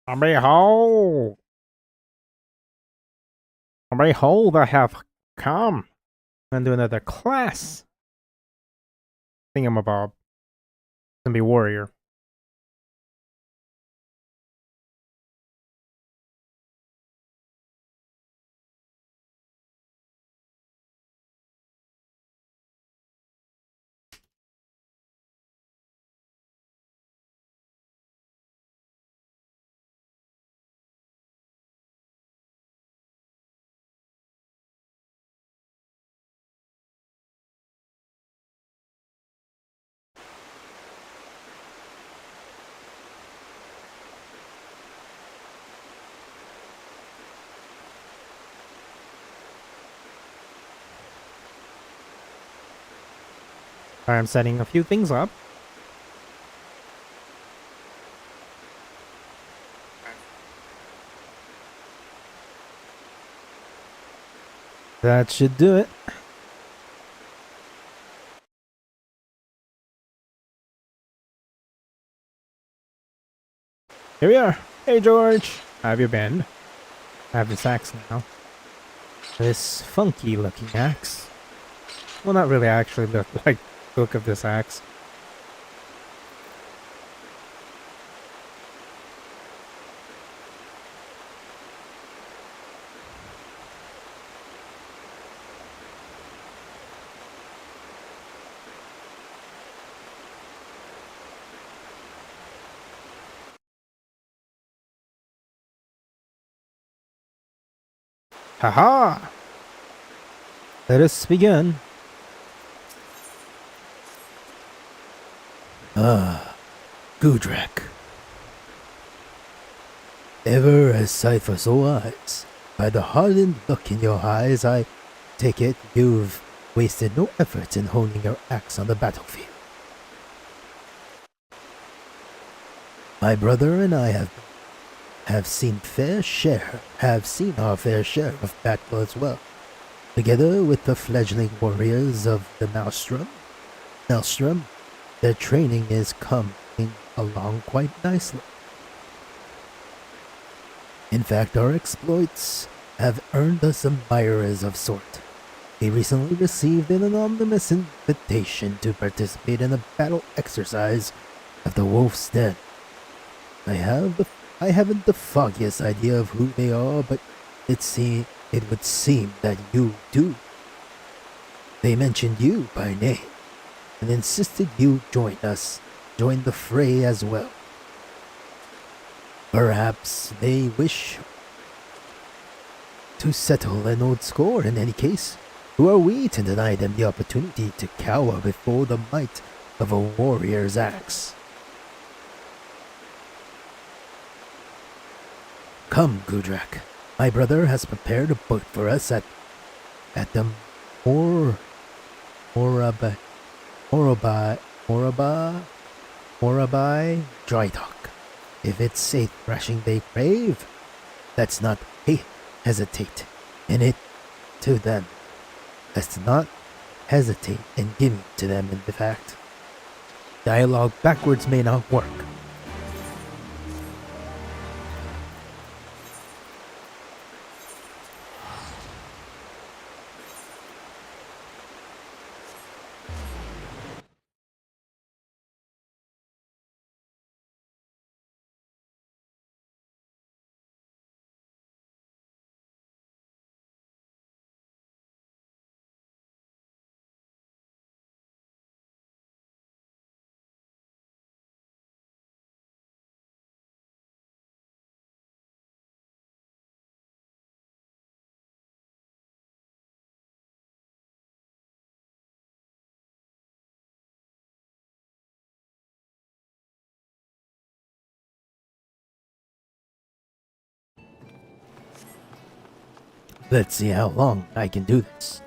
Behold! Behold, I have come into another class. Thingamabob. Gonna be warrior. I'm setting a few things up. That should do it. Here we are. Hey George, how have you been? I have this axe now. This funky looking axe. Well, not really actually look of this axe. Haha! Let us begin. Gudrak. Ever as sight for sole eyes. By the hardened look in your eyes, I take it you've wasted no effort in honing your axe on the battlefield. My brother and I have seen our fair share of battle as well. Together with the fledgling warriors of the Maelstrom, their training is coming along quite nicely. In fact, our exploits have earned us admirers of sort. We recently received an anonymous invitation to participate in a battle exercise of the Wolf's Den. I haven't the foggiest idea of who they are, but it would seem that you do. They mentioned you by name and insisted you join the fray as well. Perhaps they wish to settle an old score. In any case, who are we to deny them the opportunity to cower before the might of a warrior's axe? Come, Gudrak. My brother has prepared a boat for us at the Morabai dry dock. If it's a thrashing they crave, let's not hesitate in it to them. Let's not hesitate in giving to them in fact. Dialogue backwards may not work. Let's see how long I can do this.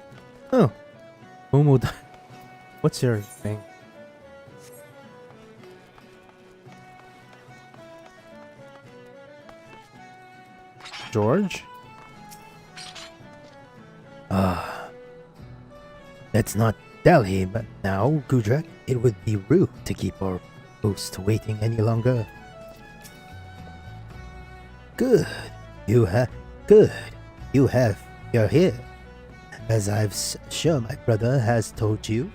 Oh. What's your thing? George? Let's not dally, but now, Gudrak, it would be rude to keep our host waiting any longer. Good. You have. Good. You have. You're here. As sure my brother has told you,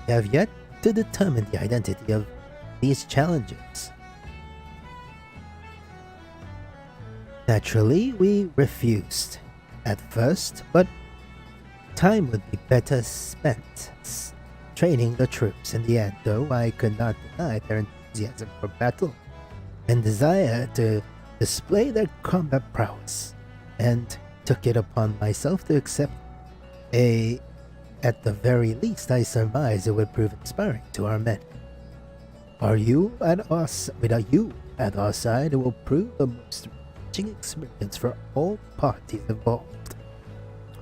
we have yet to determine the identity of these challengers. Naturally, we refused at first, but time would be better spent training the troops. In the end, though, I could not deny their enthusiasm for battle and desire to display their combat prowess, and took it upon myself to accept at the very least, I surmise it would prove inspiring to our men. Without you at our side, it will prove the most enriching experience for all parties involved.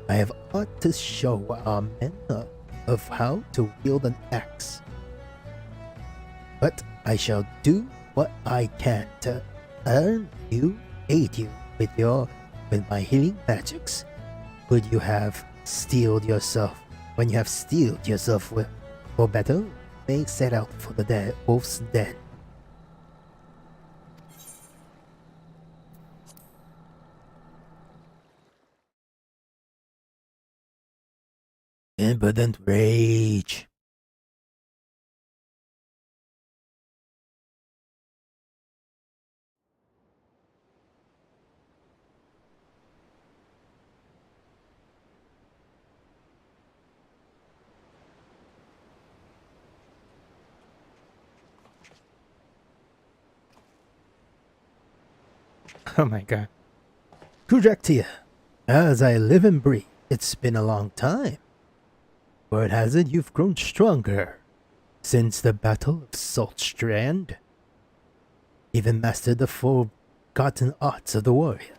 I have ought to show our men of how to wield an axe. But I shall do what I can to aid you with my healing magics. Would you have steeled yourself? When you have steeled yourself for battle, may set out for the wolf's den. Impotent rage. Oh my god. Kujaktia, as I live and breathe, it's been a long time. Word has it you've grown stronger since the Battle of Saltstrand. Even mastered the forgotten arts of the warrior.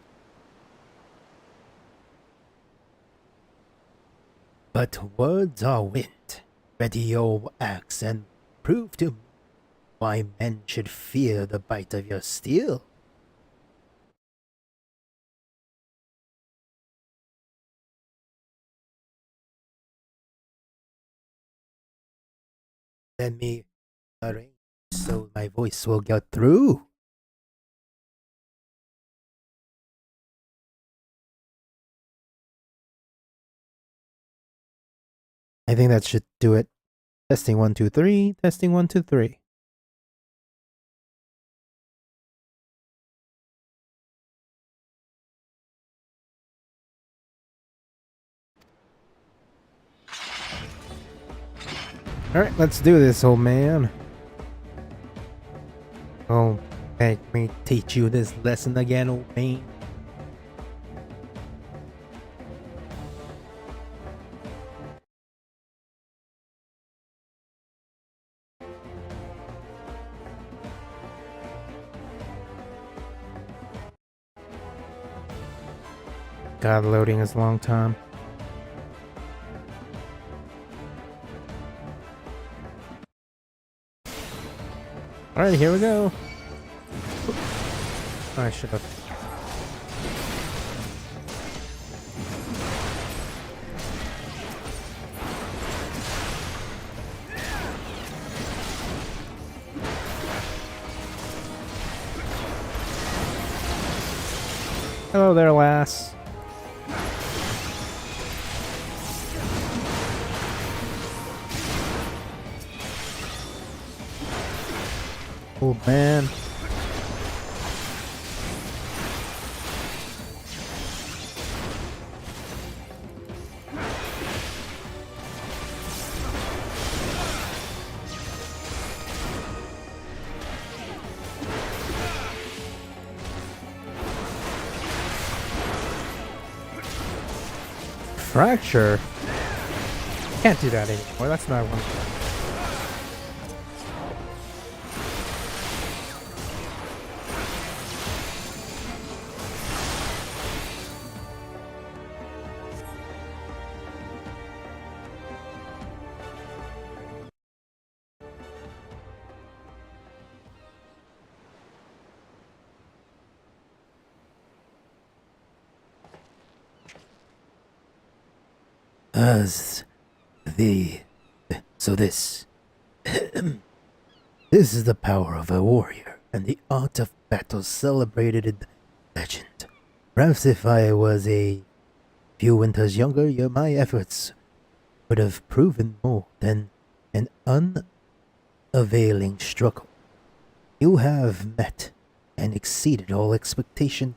But words are wind. Ready your axe and prove to me why men should fear the bite of your steel. Let me arrange so my voice will get through. I think that should do it. Testing 1, 2, 3. Testing 1, 2, 3. Alright, let's do this, old man. Oh, make me teach you this lesson again, old man. God, loading is a long time. Alright, here we go. I should have. Hello there, lass. Old man. Fracture? Can't do that anymore. That's not one. This is the power of a warrior and the art of battle celebrated legend. Perhaps if I was a few winters younger, my efforts would have proven more than an unavailing struggle. You have met and exceeded all expectation.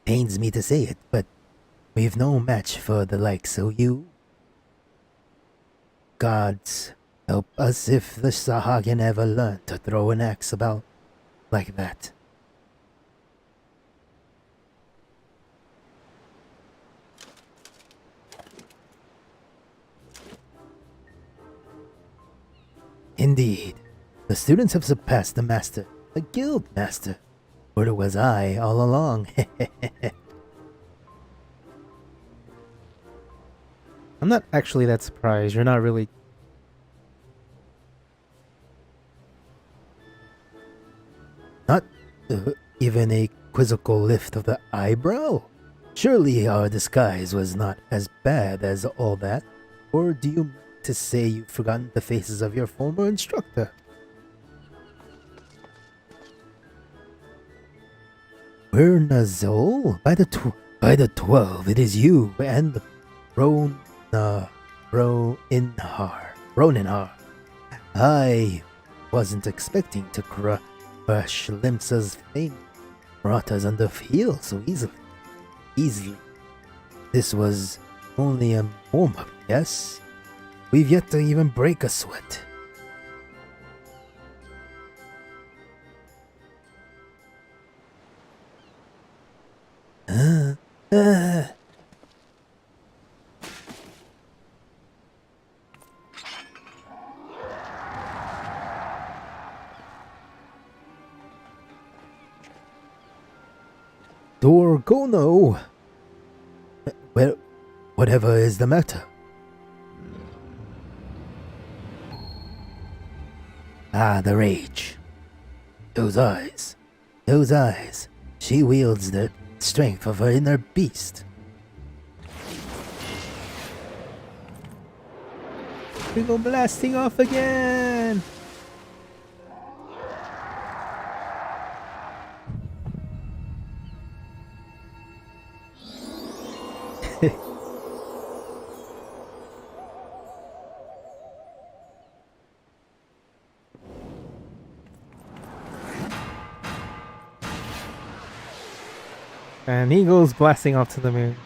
Pains me to say it, but we've no match for the likes of you. Gods help us if the Sahagin ever learn to throw an axe about like that. Indeed, the students have surpassed the master, the guild master. Or it was I all along. I'm not actually that surprised. You're not really. Not even a quizzical lift of the eyebrow? Surely our disguise was not as bad as all that. Or do you mean to say you've forgotten the faces of your former instructor? Bernazol? By the 12, it is you and Roninhar. I wasn't expecting to crush Limsa's fame brought us under heel so easily. This was only a warm-up, yes? We've yet to even break a sweat. Dorgono! Well, whatever is the matter? Ah, the rage. Those eyes. She wields the strength of her inner beast. We go blasting off again! And he goes blasting off to the moon.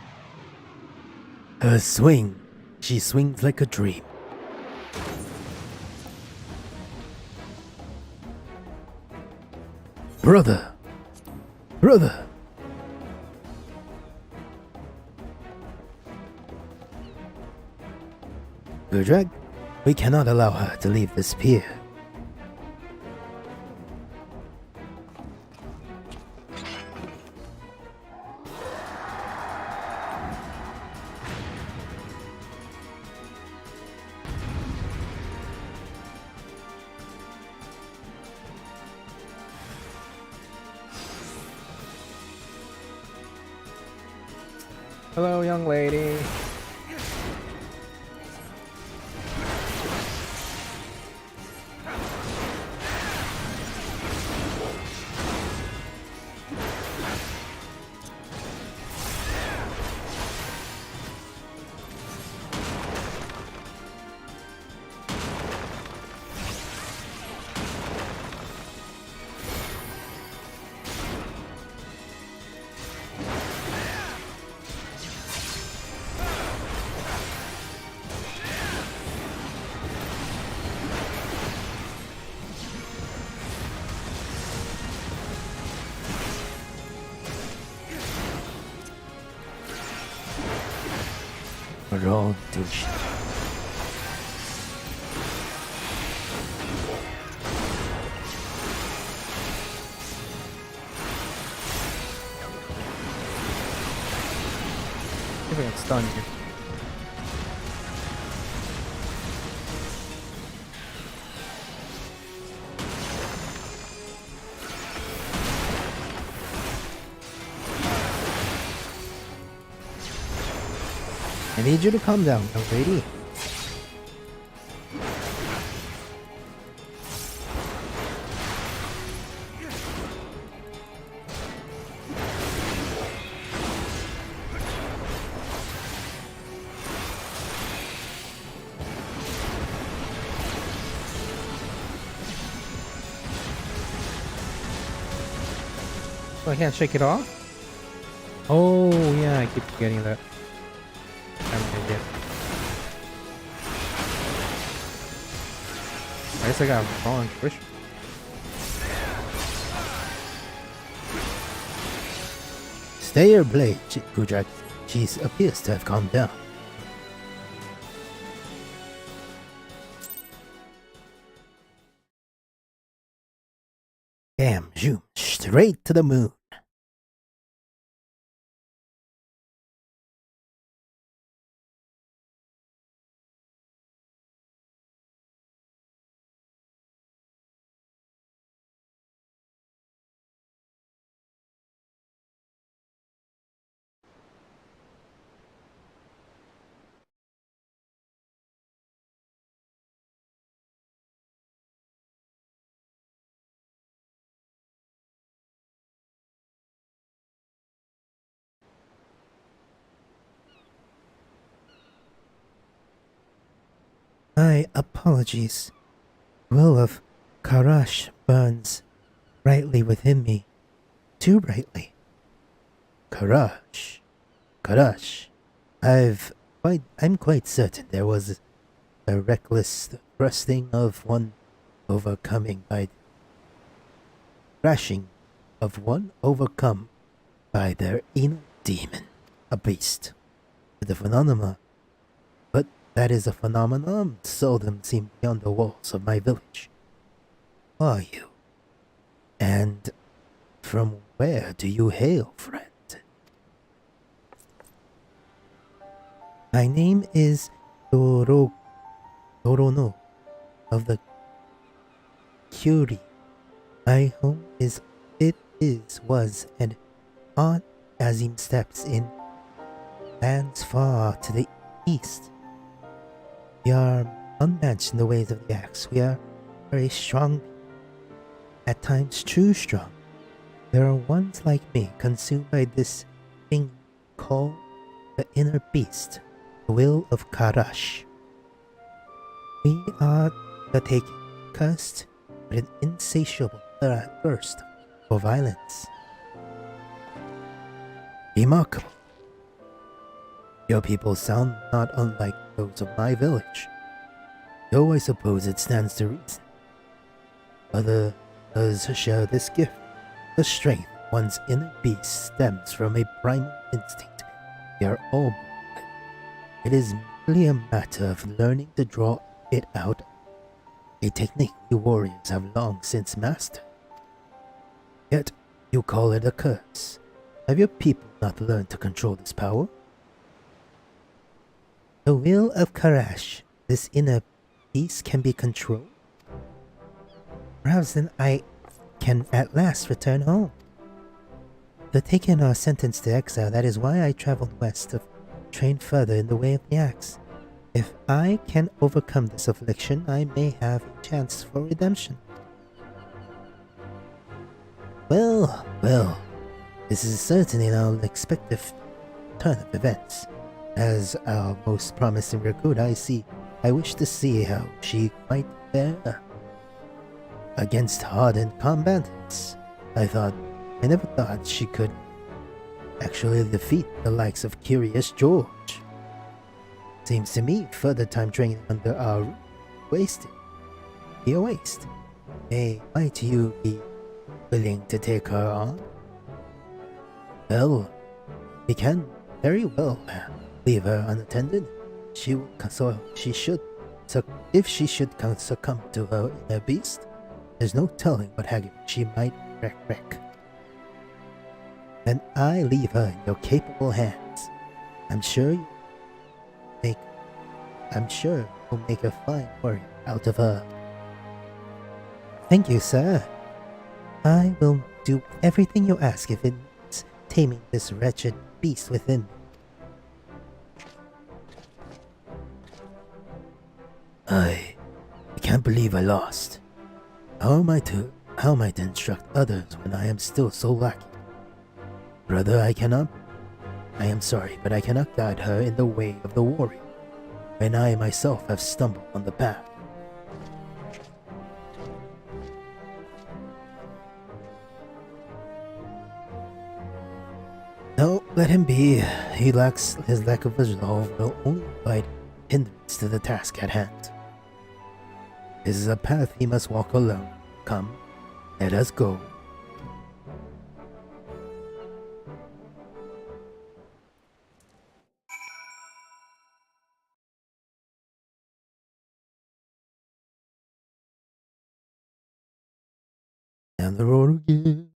Her swing. She swings like a dream. Brother! Gudrak, we cannot allow her to leave this pier. Hello, young lady. We're all douche. If I get stunned here. I need you to calm down, young lady. Oh, I can't shake it off? Oh, yeah, I keep forgetting that. I'm an idiot. I guess I got wrong push. Stay your blade, Gudrak. She appears to have calmed down. Bam, zoom, straight to the moon. My apologies. The will of Karash burns brightly within me. Too brightly. Karash. Karash. I'm quite certain there was a reckless thrusting of one overcoming by crashing of one overcome by their inner demon, a beast. The phenomena, but that is a phenomenon seldom seen beyond the walls of my village. Who are you? And from where do you hail, friend? My name is Dorono of the Curie. My home was, and Aunt Azim steps in lands far to the east. We are unmatched in the ways of the axe. We are very strong, at times too strong. There are ones like me consumed by this thing called the inner beast, the will of Karash. We are the taken, cursed with an insatiable thirst for violence. Remarkable. Your people sound not unlike those of my village, though I suppose it stands to reason. Others share this gift. The strength of one's inner beast stems from a primal instinct we are all born with. It is merely a matter of learning to draw it out, a technique you warriors have long since mastered. Yet you call it a curse. Have your people not learned to control this power? The will of Karash, this inner beast, can be controlled. Perhaps then I can at last return home. The taken are sentenced to exile. That is why I traveled west to train further in the way of the axe. If I can overcome this affliction, I may have a chance for redemption. Well, this is certainly an unexpected turn of events. As our most promising recruit, I wish to see how she might fare against hardened combatants. I never thought she could actually defeat the likes of Curious George. Seems to me further time training under our roof be a waste. Might you be willing to take her on? Well, we can very well leave her unattended. If she should succumb to her inner beast, there's no telling what havoc she might wreak. Then I leave her in your capable hands. I'm sure you'll make a fine warrior out of her. Thank you, sir. I will do everything you ask if it means taming this wretched beast within me. I can't believe I lost. How am I to instruct others when I am still so lacking? Brother, I am sorry, but I cannot guide her in the way of the warrior, when I myself have stumbled on the path. Let him be. His lack of resolve will only provide hindrance to the task at hand. This is a path he must walk alone. Come, let us go. Down the road again,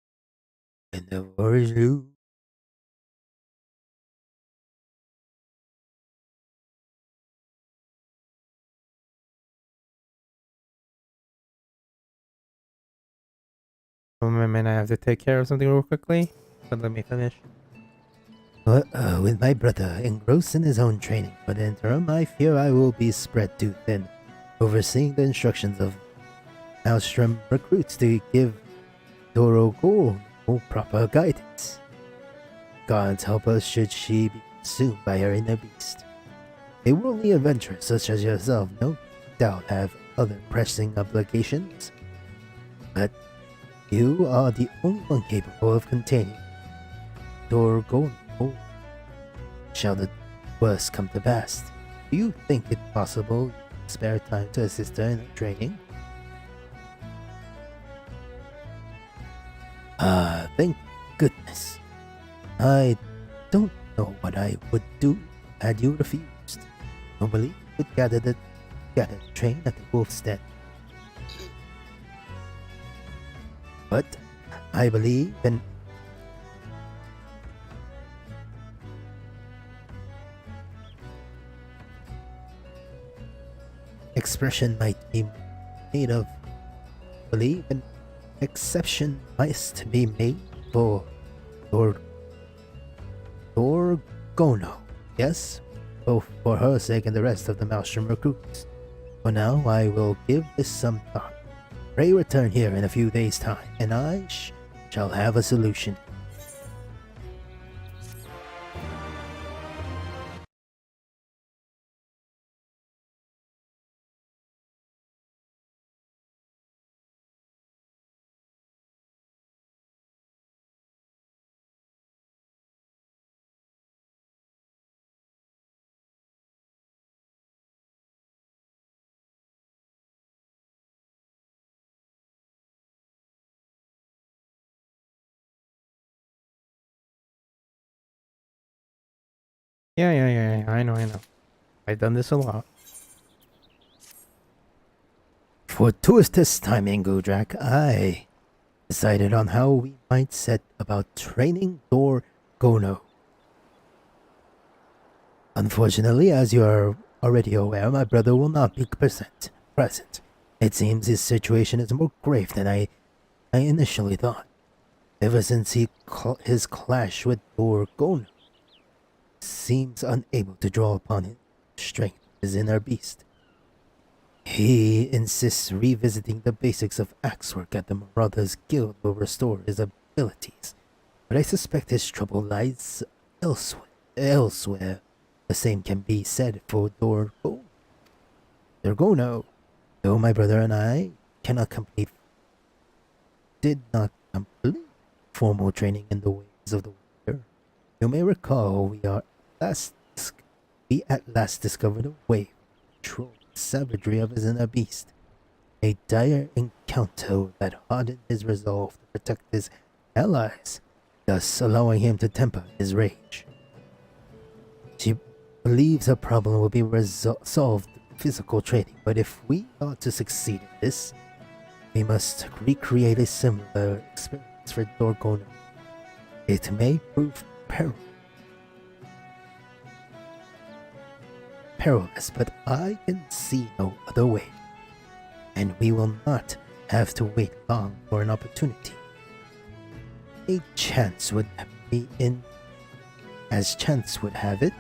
and the war is loose. Oh, man, I have to take care of something real quickly. But let me finish. With my brother engrossed in his own training for the interim, I fear I will be spread too thin, overseeing the instructions of Maelstrom recruits to give Doro Gold proper guidance. Gods help us should she be consumed by her inner beast. A worldly adventurer such as yourself no doubt have other pressing obligations, but you are the only one capable of containing Doro Gold. Shall the worst come to pass, do you think it possible you can spare time to assist her in her training? Thank goodness. I don't know what I would do had you refused. Normally, you would gather the train at the wolf's den. But I believe in expression might be made of believe an exception must be made for Gorgono, yes? Both for her sake and the rest of the Maelstrom recruits. For now, I will give this some thought. Pray return here in a few days' time, and I shall have a solution. Yeah. I know. I've done this a lot. Fortuitous timing, Gudrak. I decided on how we might set about training Gorgono. Unfortunately, as you are already aware, my brother will not be present. It seems his situation is more grave than I initially thought. Ever since his clash with Gorgono, seems unable to draw upon his strength of his inner beast. He insists revisiting the basics of axe work at the Marauders Guild will restore his abilities, but I suspect his trouble lies elsewhere. The same can be said for Dorgono. Though my brother and I did not complete formal training in the ways of the warrior. You may recall we at last discovered a way to control the savagery of his inner beast. A dire encounter that hardened his resolve to protect his allies, thus allowing him to temper his rage. She believes her problem will be solved through physical training, but if we are to succeed in this, we must recreate a similar experience for Dorgono. It may prove perilous, but I can see no other way, and we will not have to wait long for an opportunity. As chance would have it,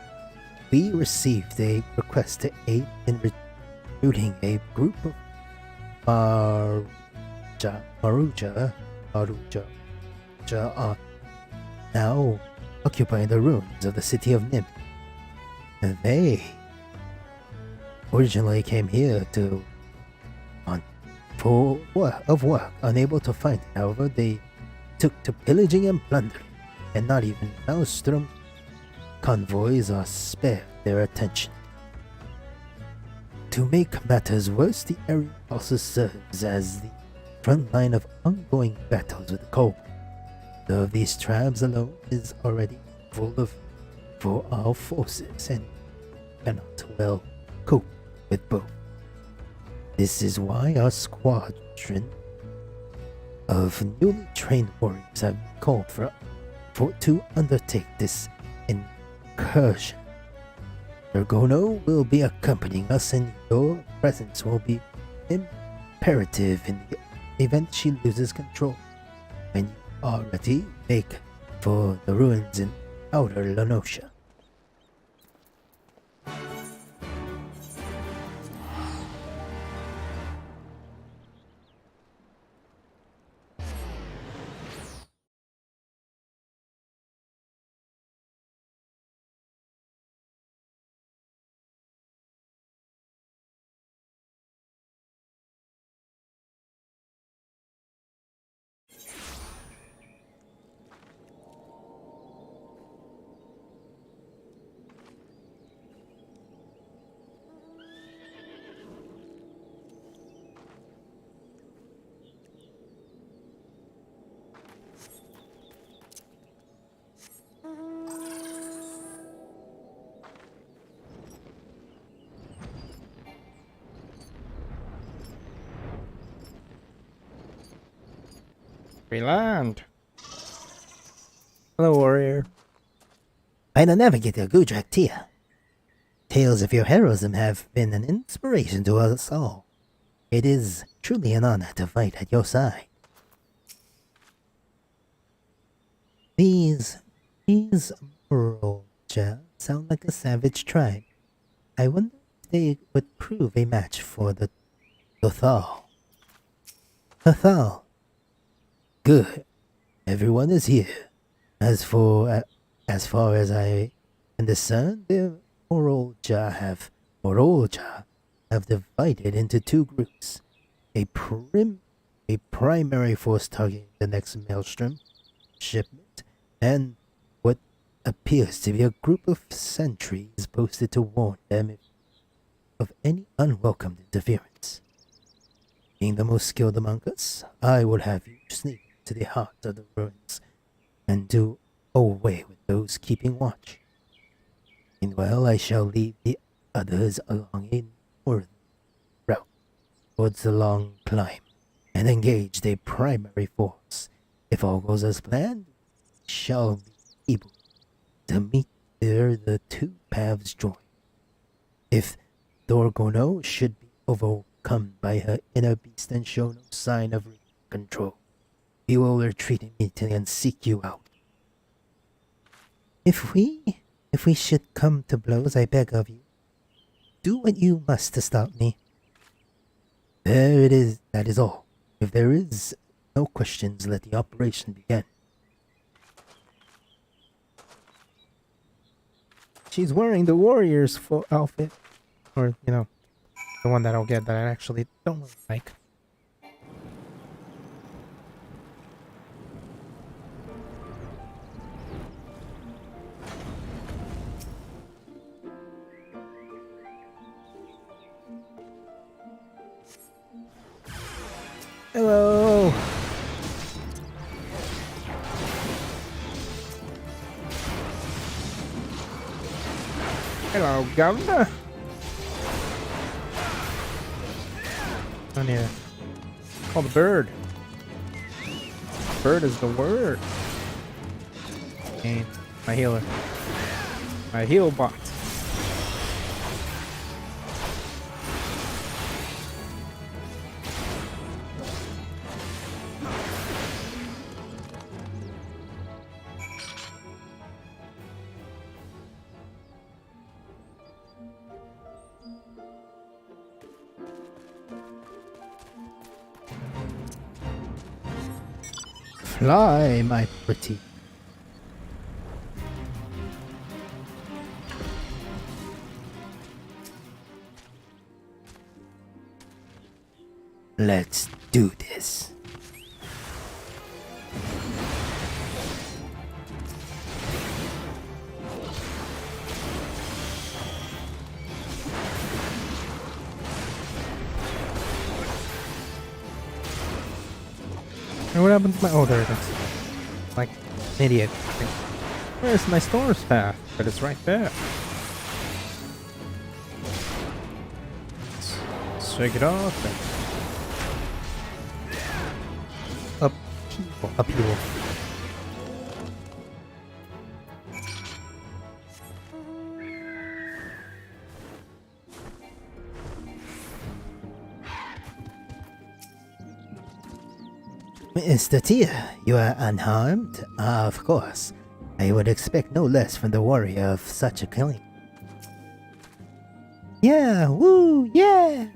we received a request to aid in recruiting a group of Maruja now occupying the ruins of the city of Nim. They originally came here for work, unable to find it. However, they took to pillaging and plundering, and not even Maelstrom convoys are spared their attention. To make matters worse, the area also serves as the front line of ongoing battles with the kobold. Though these tribes alone is already full of for our forces and cannot well cope with both. This is why our squadron of newly trained warriors have called to undertake this incursion. Ergono will be accompanying us, and your presence will be imperative in the event she loses control. When you are ready, make for the ruins in outer Lenosha. We land. Hello, warrior. Final Navigator Gudrak Tia. Tales of your heroism have been an inspiration to us all. It is truly an honor to fight at your side. These Moroja sound like a savage tribe. I wonder if they would prove a match for the Lothal. Lothal. Good. Everyone is here. As far as I can discern, the Moroja have divided into two groups. A primary force targeting the next Maelstrom shipment, and what appears to be a group of sentries posted to warn them of any unwelcome interference. Being the most skilled among us, I will have you sneak to the heart of the ruins and do away with those keeping watch. Meanwhile, I shall lead the others along a northern route towards the long climb and engage their primary force. If all goes as planned, we shall be able to meet where the two paths join. If Dorgono should be overcome by her inner beast and show no sign of control, we will retreat immediately and seek you out. If we should come to blows, I beg of you, do what you must to stop me. There it is, that is all. If there is no questions, let the operation begin. She's wearing the warrior's outfit. Or, the one that I'll get that I actually don't really like. Hello. Hello, Governor. I need to call the bird. Bird is the word. And my healer. My heal bot. Fly, my pretty. Let's do this. And what happened to my... Oh, there it is. Like, an idiot. Where's my storm's path? But it's right there. Let's shake it off. And upheaval. Mr. Tia, you are unharmed? Of course. I would expect no less from the warrior of such a claim. Yeah, woo, yeah!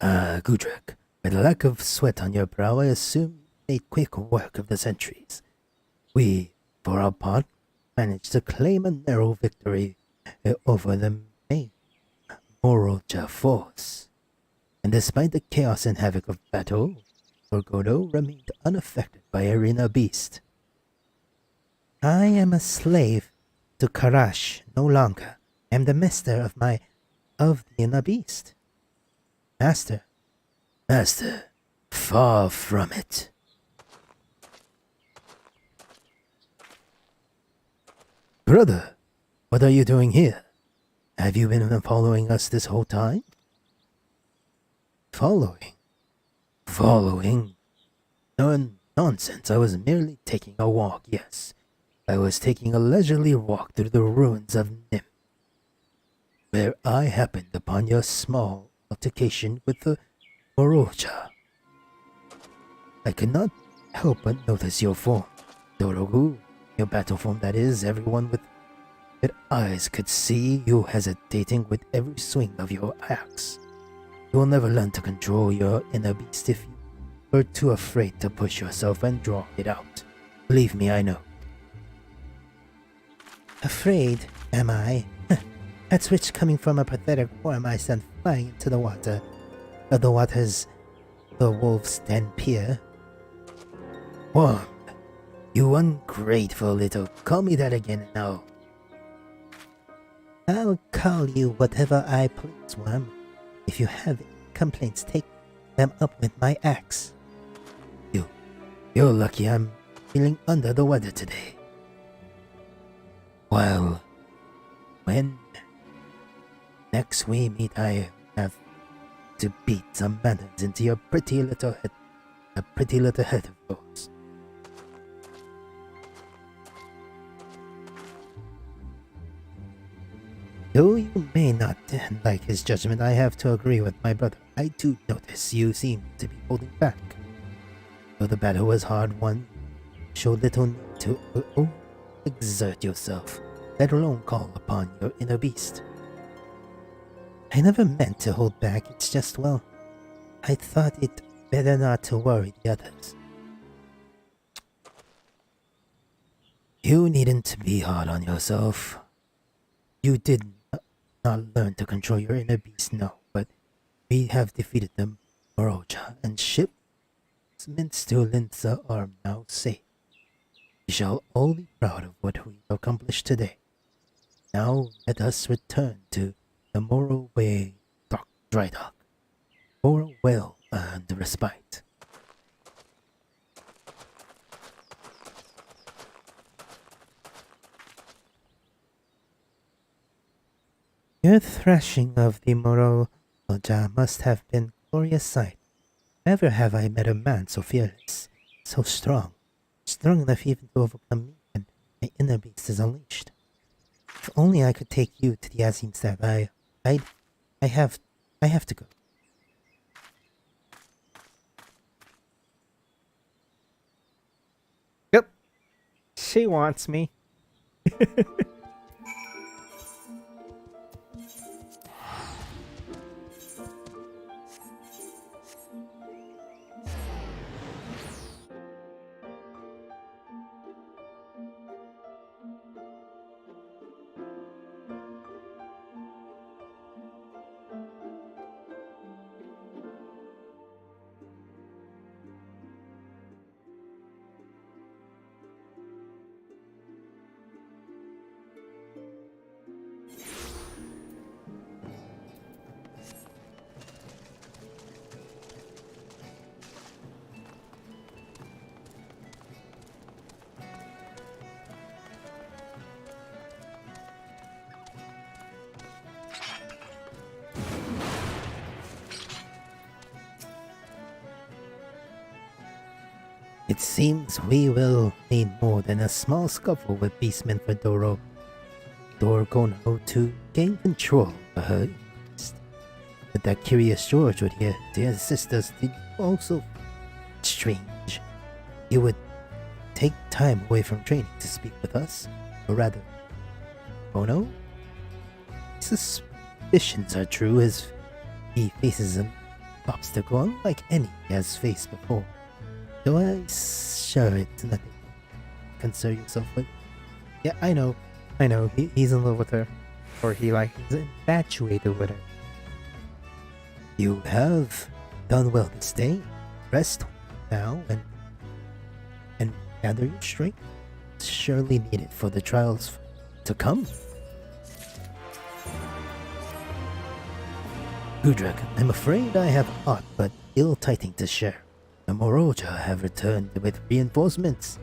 Gudrick, with a lack of sweat on your brow, I assume you made quick work of the sentries. We, for our part, managed to claim a narrow victory over the main Moroja force. And despite the chaos and havoc of battle, Gorgodo remained unaffected by Arena Beast. I am a slave to Karash no longer. I am the master of the Arena Beast. Master, far from it. Brother, what are you doing here? Have you been following us this whole time? Following? Nonsense. I was merely taking a walk, yes. I was taking a leisurely walk through the ruins of Nim, where I happened upon your small altercation with the Moroja. I could not help but notice your form, Dorogu. Your battle form, that is. Everyone with good eyes could see you hesitating with every swing of your axe. You will never learn to control your inner beast if you were too afraid to push yourself and draw it out. Believe me, I know. Afraid, am I? That's rich coming from a pathetic worm I sent flying into the water. The waters the wolves then peer. Worm, you ungrateful little... Call me that again now. I'll call you whatever I please, Worm. If you have complaints, take them up with my axe. You're lucky I'm feeling under the weather today. Well, when next we meet, I have to beat some manners into your pretty little head of yours. Though you may not like his judgment, I have to agree with my brother. I do notice you seem to be holding back. Though the battle was hard won, show little need to exert yourself, let alone call upon your inner beast. I never meant to hold back, it's just, well, I thought it better not to worry the others. You needn't to be hard on yourself. You did not learn to control your inner beast, no, but we have defeated the Moroja, and shipments to Linza are now safe. We shall all be proud of what we accomplished today. Now let us return to the Morroway Dry Dock for a well-earned respite. Your thrashing of the Moroja must have been a glorious sight. Never have I met a man so fearless, so strong enough even to overcome me when my inner beast is unleashed. If only I could take you to the Azim Stab. I have to go. Yep. She wants me. It seems we will need more than a small scuffle with Beastman for Dorgono to gain control of her. But that curious George would here to assist us did also strange. He would take time away from training to speak with us, or rather, oh no? Suspicions are true as he faces an obstacle unlike any he has faced before. Though I'm sure it's nothing to concern yourself with. Yeah, I know. He's in love with her. Or he's infatuated with her. You have done well to stay. Rest now and gather your strength. It's surely needed for the trials to come. Gudrak, I'm afraid I have aught but ill tidings to share. The Moroja have returned with reinforcements.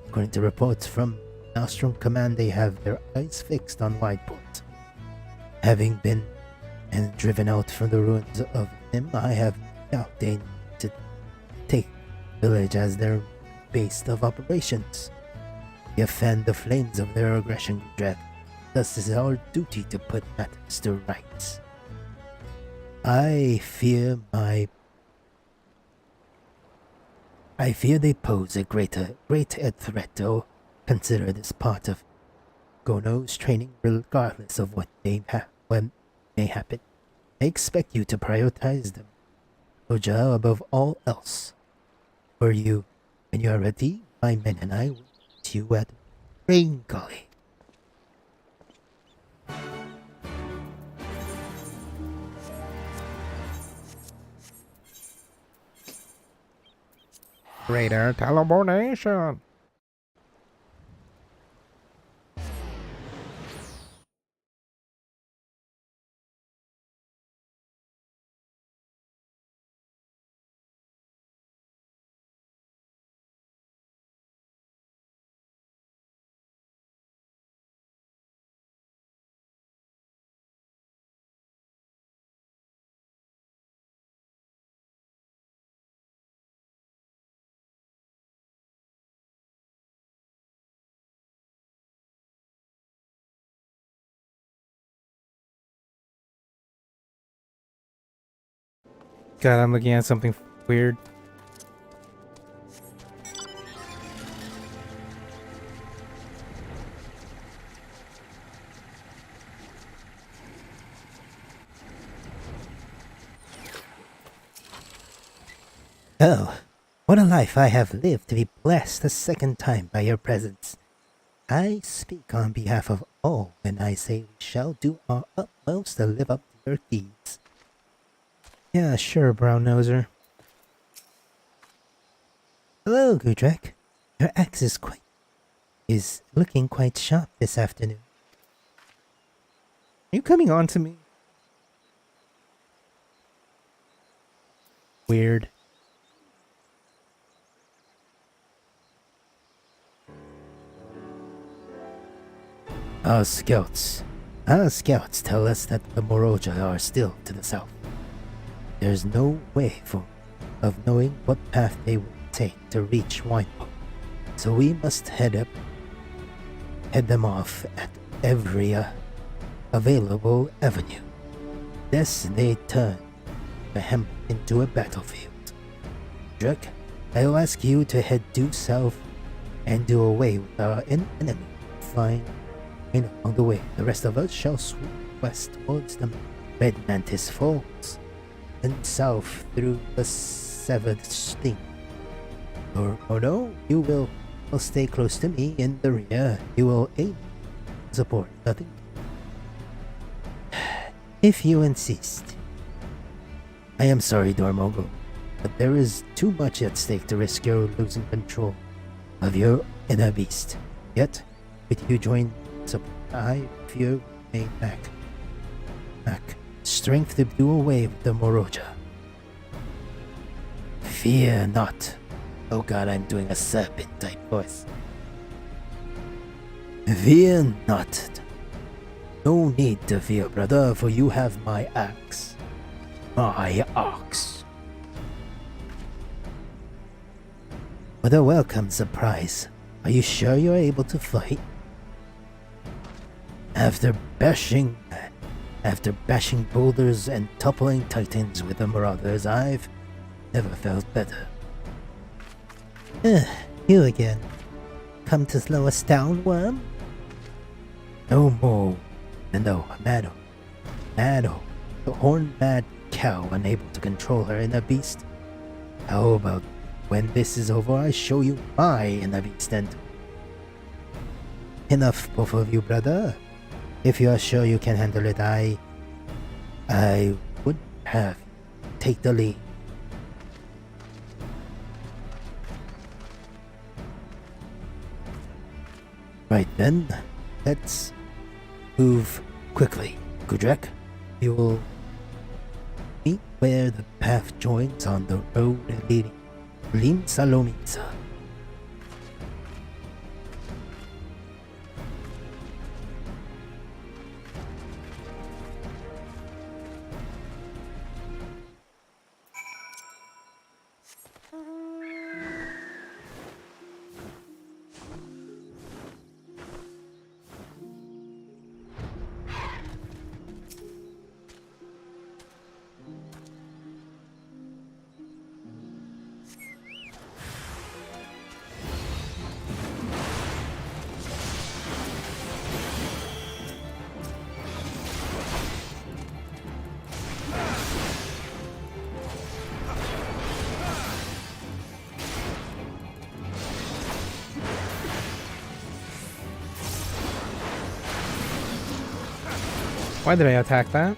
According to reports from Nostrum Command, they have their eyes fixed on Wideport. Having been and driven out from the ruins of him, I have now deigned to take the village as their base of operations. We have fanned the flames of their aggression, Gudrak. Thus it is our duty to put matters to rights. I fear they pose a greater threat, though. Consider this part of Gono's training regardless of what when may happen. I expect you to prioritize them, Oja, above all else. For you, when you are ready, my men and I will meet you at Rain Gully. Raider teleportation. God, I'm looking at something weird. Oh, what a life I have lived to be blessed a second time by your presence. I speak on behalf of all when I say we shall do our utmost to live up to your deeds. Yeah, sure, brown noser. Hello, Gudrak. Your axe is looking quite sharp this afternoon. Are you coming on to me? Weird. Our scouts tell us that the Moroja are still to the south. There's no way of knowing what path they will take to reach Wineport, so we must head them off at every available avenue. Lest they turn the Hem into a battlefield. Drek, I will ask you to head due south and do away with our enemy. Fine. And on the way, the rest of us shall swoop west towards the Red Mantis Falls, and south through the Severed Sting. Or no, you will stay close to me in the rear. You will aid, support, nothing. If you insist. I am sorry, Dormogo, but there is too much at stake to risk your losing control of your inner beast. Yet, with you join support, I fear we may lack strength to do away with the Moroja. Fear not. Oh god, I'm doing a serpent type voice. Fear not. No need to fear, brother, for you have my axe. My axe. What a welcome surprise. Are you sure you're able to fight? After bashing boulders and toppling titans with the marauders, I've never felt better. You again. Come to slow us down, worm? No more. No, Maddo. The horn-mad cow unable to control her inner beast. How about when this is over, I show you my inner beast and... Enough, both of you, brother. If you are sure you can handle it, I would have take the lead. Right then, let's move quickly. Gudrak, you will meet where the path joins on the road leading Lim Salomitsa. Why did I attack that?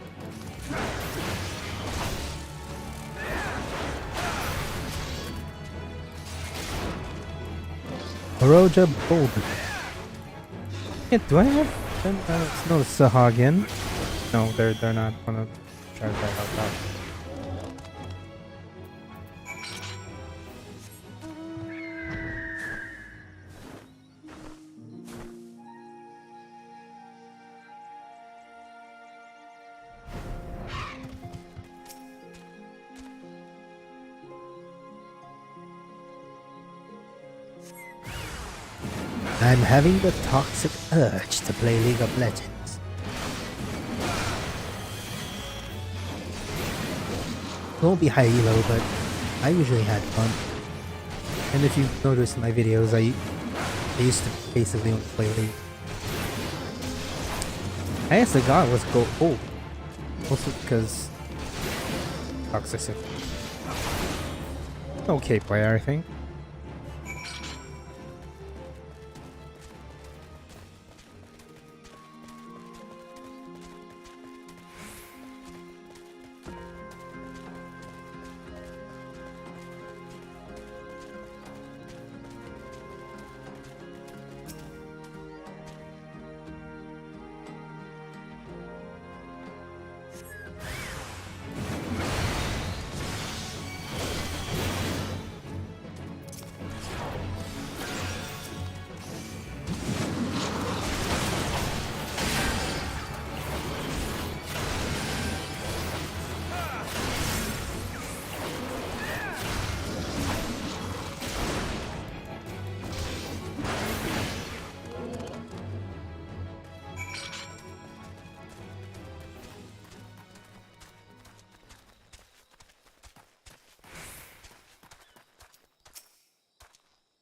Oroja Boulder. Yeah, do I have... it's not a Sahagin. No, they're not gonna try to help out. I'm having the toxic urge to play League of Legends. It won't be high elo, but I usually had fun. And if you've noticed in my videos, I used to basically only play League. I guess the god was go old. Also because toxicity. Okay player, I think.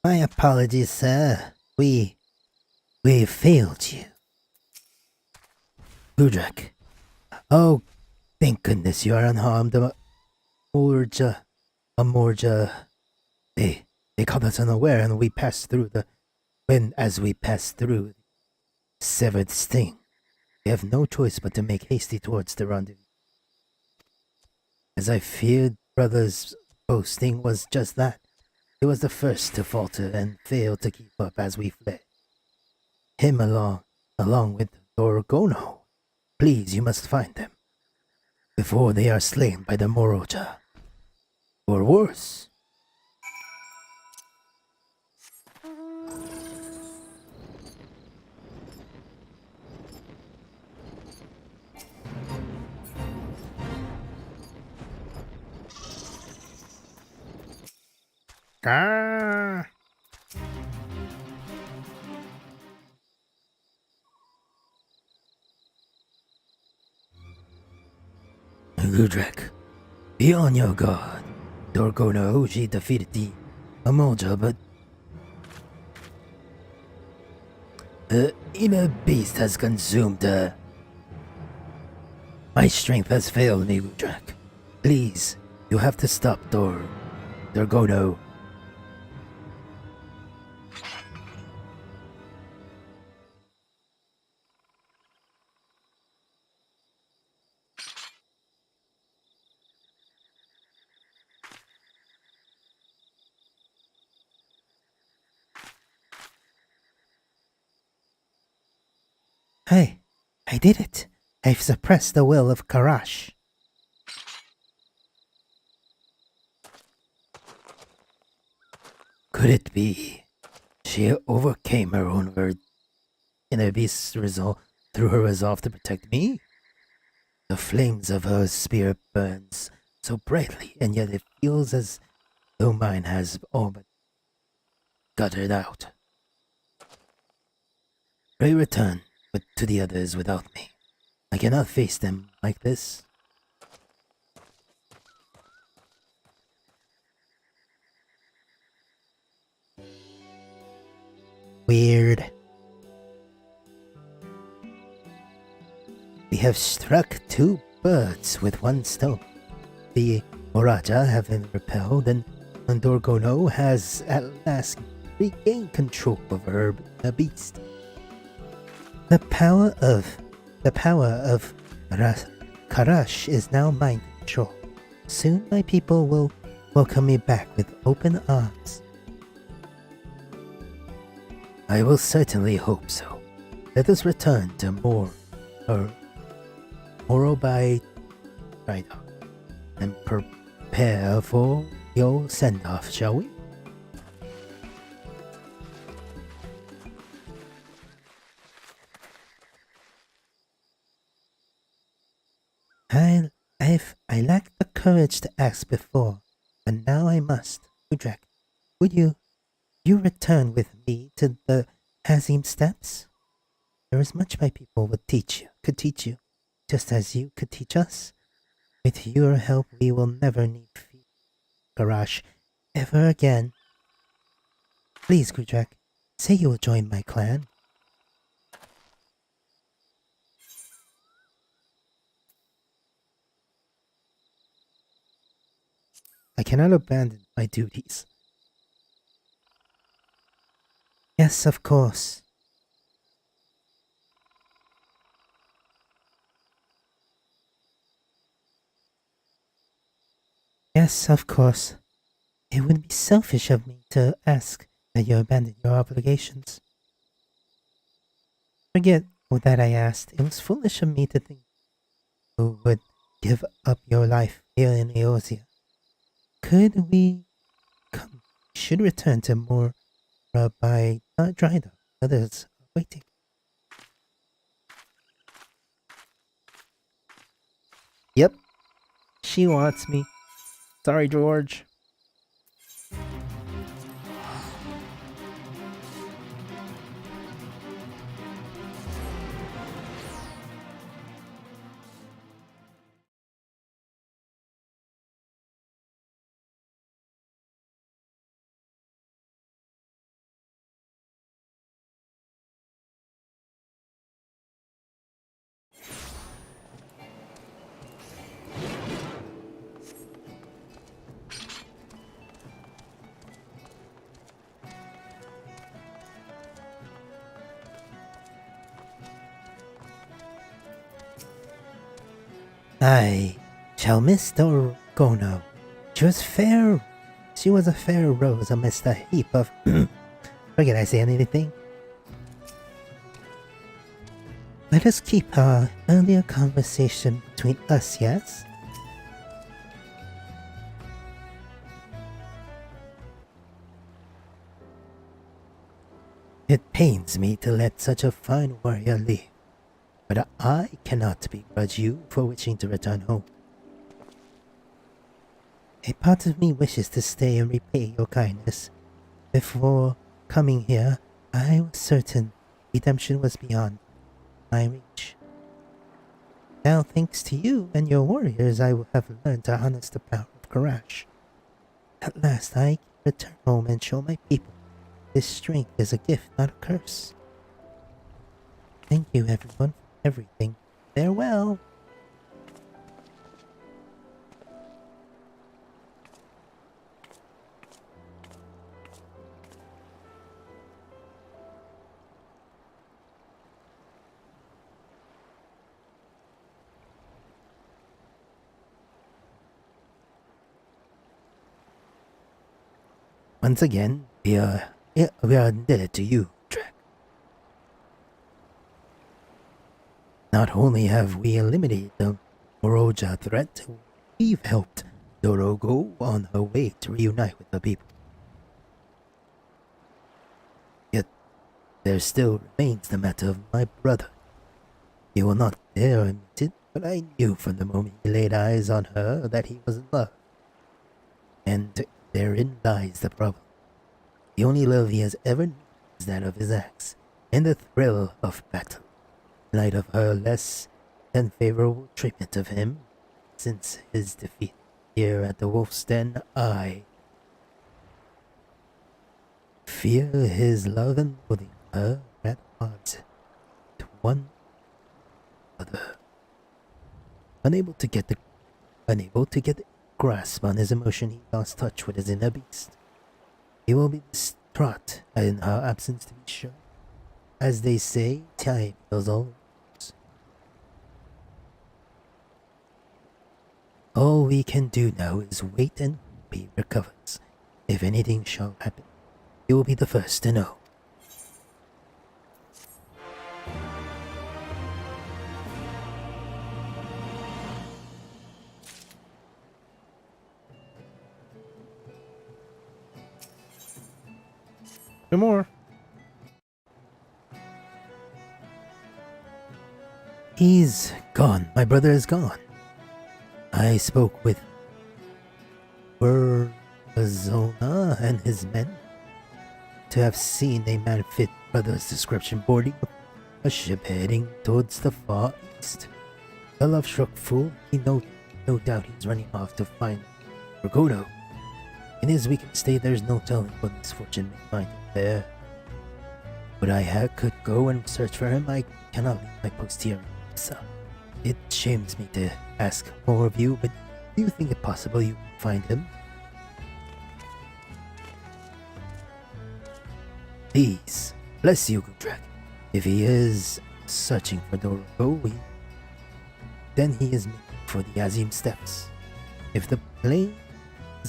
My apologies, sir. We failed you. Gudrak. Oh, thank goodness you are unharmed. Amorja. They caught us unaware and we passed through as we passed through the severed sting. We have no choice but to make hasty towards the rendezvous. As I feared, brother's boasting was just that. He was the first to falter and fail to keep up as we fled. Him along with Dorgono. Please, you must find them before they are slain by the Moroja. Or worse. Ah. Gudrek, be on your guard. Dorko no Hoshi defeated the Amoja, but the inner beast has consumed her. My strength has failed me, Gudrek. Please, you have to stop Dorgono. Hey, I did it. I've suppressed the will of Karash. Could it be she overcame her own inner beast's resolve through her resolve to protect me? The flames of her spear burns so brightly, and yet it feels as though mine has all but guttered out. Pray return to the others without me. I cannot face them like this. Weird. We have struck two birds with one stone. The Moraja have been repelled, and Dorgono has at last regained control over the beast. The power of Karash is now mine to control. Soon my people will welcome me back with open arms. I will certainly hope so. Let us return to Moro by Rydog and prepare for your send-off, shall we? I lacked the courage to ask before, but now I must. Udrak, would you return with me to the Hazim Steps? There is much my people could teach you, just as you could teach us. With your help, we will never need Karash ever again. Please, Gudrak, say you will join my clan. I cannot abandon my duties. Yes, of course. Yes, of course. It would be selfish of me to ask that you abandon your obligations. Forget that I asked. It was foolish of me to think you would give up your life here in Eosia. Could we come? Should return to more by Dryda. Others are waiting. Yep, she wants me. Sorry, George. I shall miss Dorgono. She was fair. She was a fair rose amidst a heap of. Forget I say anything. Let us keep our earlier conversation between us, yes? It pains me to let such a fine warrior leave, but I cannot begrudge you for wishing to return home. A part of me wishes to stay and repay your kindness. Before coming here, I was certain redemption was beyond my reach. Now, thanks to you and your warriors, I will have learned to harness the power of Karash. At last, I can return home and show my people this strength is a gift, not a curse. Thank you, everyone, for everything. Farewell. Once again, we are indebted to you, Trek. Not only have we eliminated the Moroja threat, we've helped Doro go on her way to reunite with the people. Yet, there still remains the matter of my brother. He will not dare admit it, but I knew from the moment he laid eyes on her that he was in love. And therein lies the problem. The only love he has ever known is that of his axe, and the thrill of battle. In light of her less than favorable treatment of him since his defeat here at the Wolf's Den, I fear his love and loathing of her are at odds to one another. Unable to get the grasp on his emotion, he lost touch with his inner beast. He will be distraught in her absence, to be sure. As they say, time heals all wounds. All we can do now is wait and hope he recovers. If anything shall happen, you will be the first to know. No more. He's gone. My brother is gone. I spoke with Burzona and his men to have seen a man fit brother's description boarding a ship heading towards the far east. The love-struck fool, no doubt he's running off to find Rigodo. In his weakened state, there's no telling what misfortune may find him there. But I could go and search for him. I cannot leave my post here. So, it shames me to ask more of you, but do you think it possible you can find him? Please, bless you, Gudrak. If he is searching for Dorogo, then he is making for the Azim Steppes. If the plains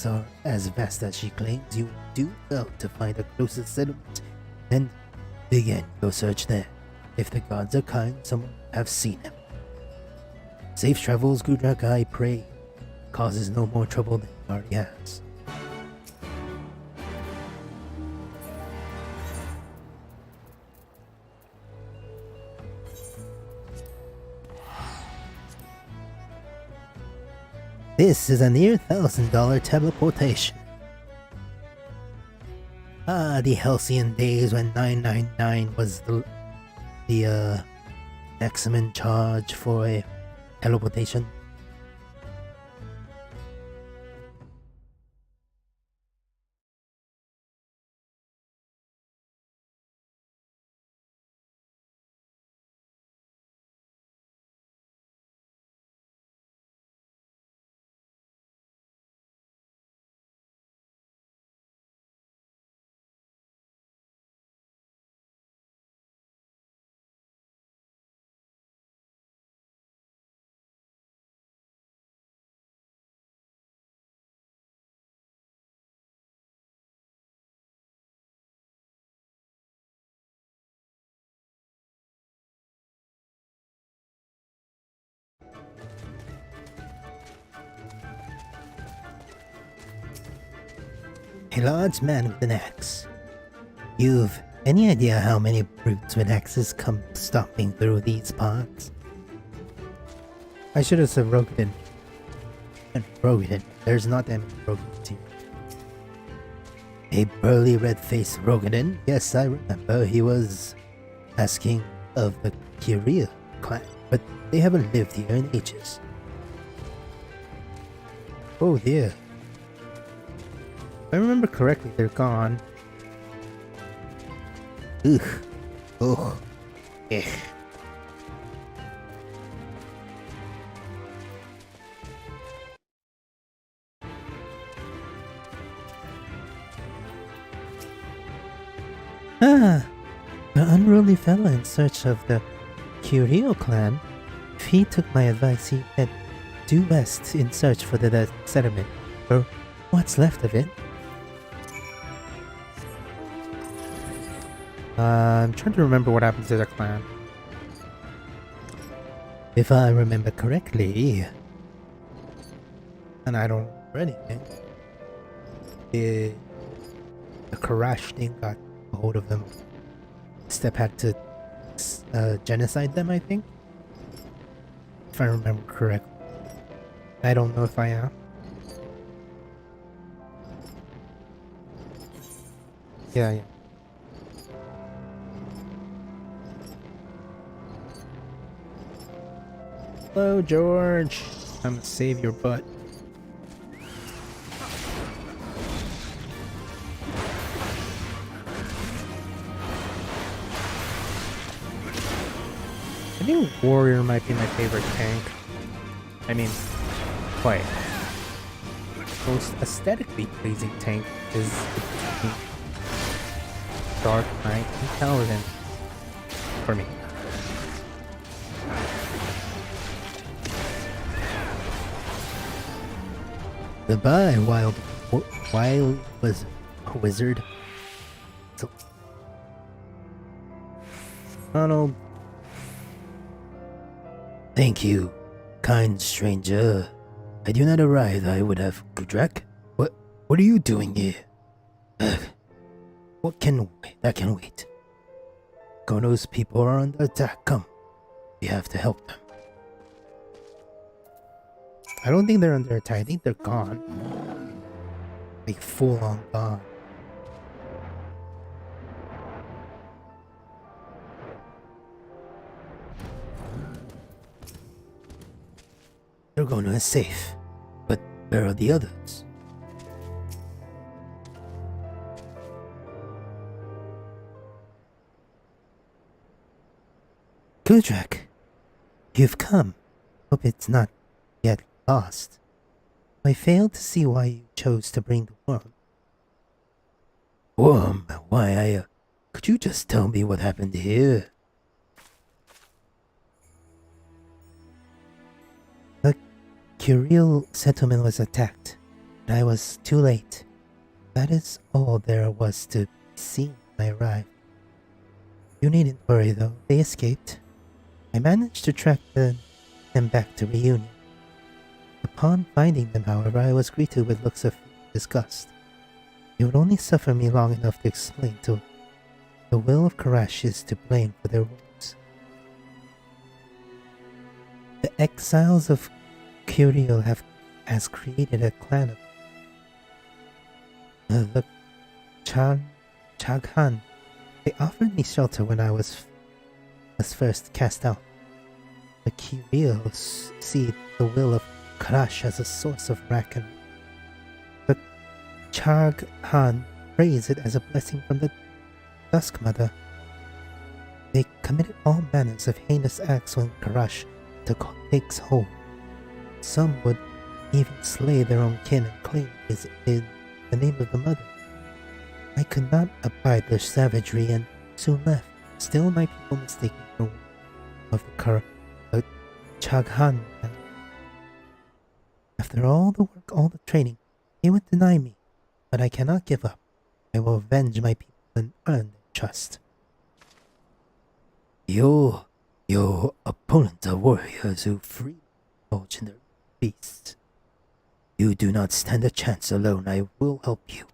are as vast as she claims, you do well to find the closest settlement and begin your search there. If the gods are kind, someone will have seen him. Safe travels, Gudrak, I pray. Causes no more trouble than he already has. This is a near $1,000 teleportation. Ah, the halcyon days when 999 was the maximum charge for a teleportation. A large man with an axe. You've any idea how many brutes with axes come stomping through these parts? I should have said Rogan. And Rogan, there's not that many Rogans here. A burly red-faced Rogadan? Yes, I remember. He was asking of the Kyria clan, but they haven't lived here in ages. Oh dear. If I remember correctly, they're gone. Ugh. Oh. Eh. Ah, the unruly fellow in search of the Curio clan. If he took my advice, he had due west in search for the settlement, or what's left of it. I'm trying to remember what happened to the clan. If I remember correctly, And I don't remember anything. The Karash thing got a hold of them. Step had to genocide them, I think. If I remember correctly. I don't know if I am. Yeah. Hello, George. I'm gonna save your butt. I think Warrior might be my favorite tank. I mean, quite. Most aesthetically pleasing tank is the Dark Knight and Paladin for me. goodbye, wild was wizard. So, Donald, thank you, kind stranger. Had you not arrived, I would have. Gudrak? What are you doing here? Ugh. That can wait. Kono's people are under attack. Come. We have to help them. I don't think they're under attack. I think they're gone. Like full on gone. Kono is safe. But where are the others? Gudrak, you've come. Hope it's not yet lost. I failed to see why you chose to bring the worm. Worm? Why, could you just tell me what happened here? The Curiel settlement was attacked, and I was too late. That is all there was to be seen when I arrived. You needn't worry though, they escaped. I managed to track them back to Reunion. Upon finding them, however, I was greeted with looks of disgust. It would only suffer me long enough to explain to the will of Karash is to blame for their wounds. The exiles of Curiel has created a clan of the Chaghan. They offered me shelter when I was first cast out. The Curiel see the will of Karash as a source of reckoning. The Chaghan praise it as a blessing from the Dusk Mother. They committed all manners of heinous acts when Karash takes hold. Some would even slay their own kin and claim it is in the name of the Mother. I could not abide their savagery and soon left. Still, my people mistake me for one of the Chaghan. After all the work, all the training, they would deny me. But I cannot give up. I will avenge my people and earn their trust. Your opponents are warriors who freely indulge in their beasts. You do not stand a chance alone. I will help you.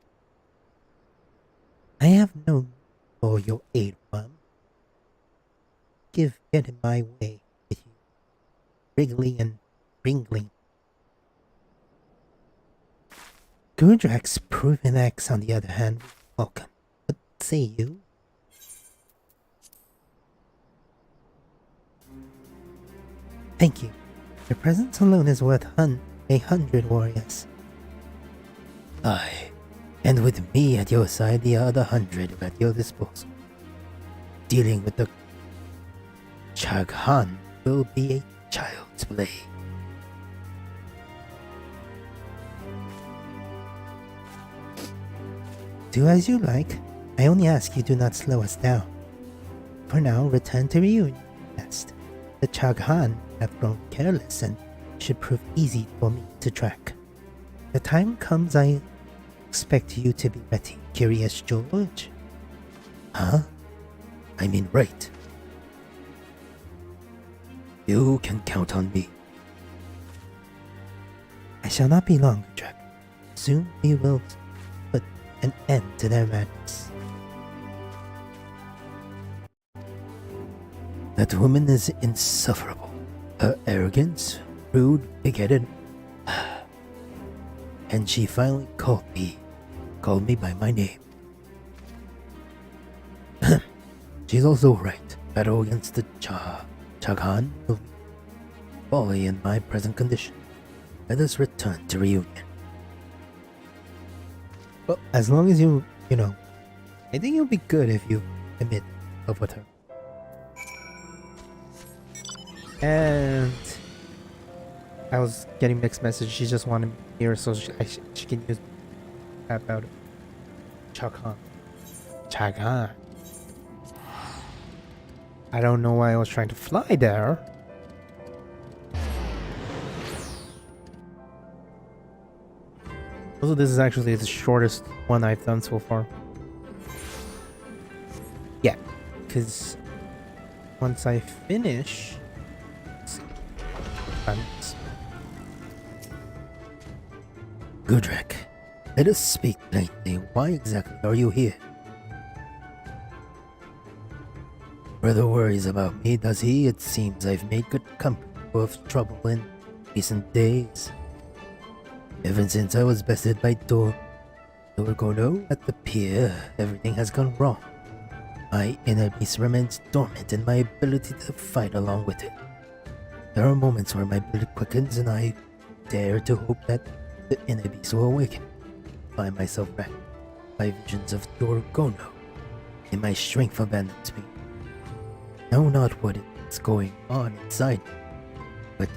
I have no need for your aid, Worm. Get in my way with you, wriggling and wriggling. Gudrak's proven axe, on the other hand, welcome. What say you? Thank you. Your presence alone is worth 100 warriors. Aye, and with me at your side, the other 100 at your disposal. Dealing with the Chaghan will be a child's play. Do as you like. I only ask you do not slow us down. For now, return to reunion nest. The Chaghan have grown careless and should prove easy for me to track. The time comes, I expect you to be ready, Curious George. Huh? I mean, right. You can count on me. I shall not be long, Drek. Soon we will put an end to their madness. That woman is insufferable. Her arrogance, rude, big-headed. And she finally called me by my name. She's also right. Battle against the Chaghan will be folly in my present condition. Let us return to reunion. Well, as long as you know, I think it'll be good if you admit love with her. And I was getting mixed messages. She just wanted me here so she can use that about Chaghan. Chaghan. I don't know why I was trying to fly there. Also, this is actually the shortest one I've done so far. Yeah, because once I finish... Gudrek, let us speak plainly. Why exactly are you here? Brother worries about me, does he? It seems I've made good company of trouble in recent days. Ever since I was bested by Dorgono at the pier, everything has gone wrong. My inner beast remains dormant and my ability to fight along with it. There are moments where my blood quickens and I dare to hope that the inner beast will awaken. Find myself racked by visions of Dorgono, and my strength abandons me. Know not what is going on inside me, but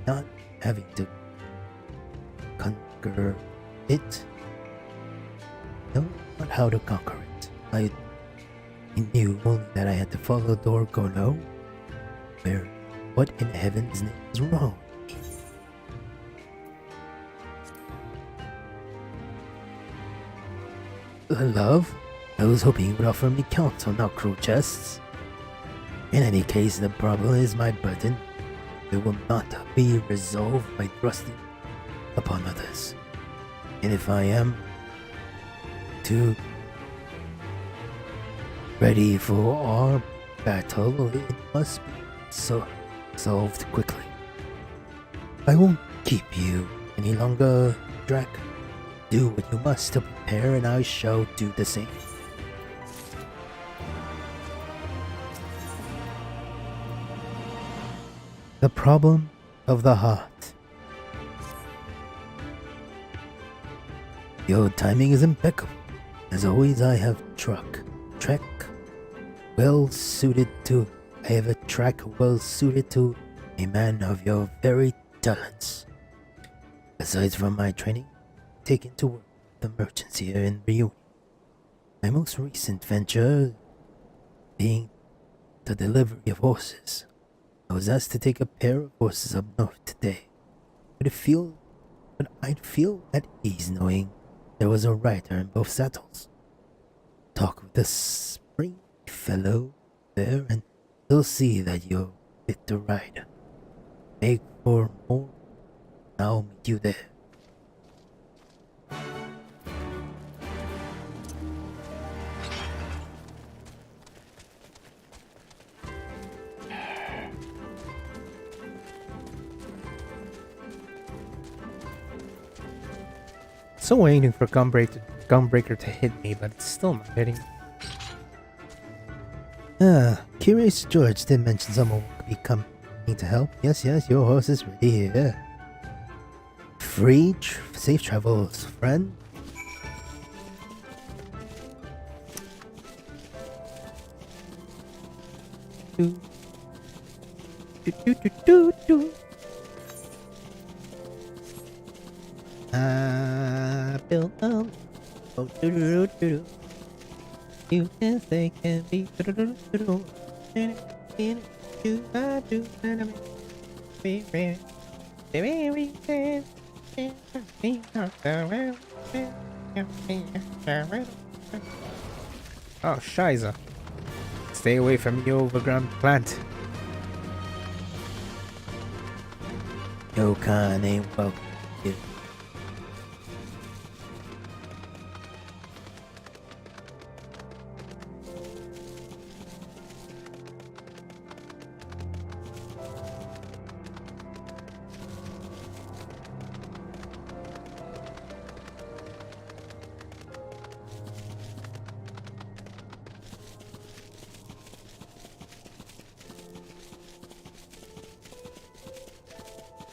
not having to conquer it. Know not how to conquer it. I knew only that I had to follow Dorgono. What in heaven's name is wrong with me? Love? I was hoping you would offer me counsel, not cruel jests. In any case, the problem is my burden. It will not be resolved by thrusting upon others. And if I am too ready for our battle, it must be solved quickly. I won't keep you any longer, Drac. Do what you must to prepare, and I shall do the same. The problem of the heart. Your timing is impeccable. As always, I have track well suited to a man of your very talents. Aside from my training, taken to work with the merchants here in Reunion. My most recent venture being the delivery of horses. I was asked to take a pair of horses up north today. I'd feel at ease knowing there was a rider in both saddles. Talk with the spring fellow there and he'll see that you're fit to ride. Make for more. I'll meet you there. Still waiting for Gunbreaker to hit me, but it's still not hitting. Curious George did mention someone could become Need to help? Yes, your horse is ready here. Safe travels, friend. Do, do, do, do, do, do. I built a boat. Do, do, do, do, do. You can say can be. Do, do, do, do, do. Do, I do, and I'm be ready. Oh, Shiza. Stay away from the overground plant. Your kind ain't welcome here.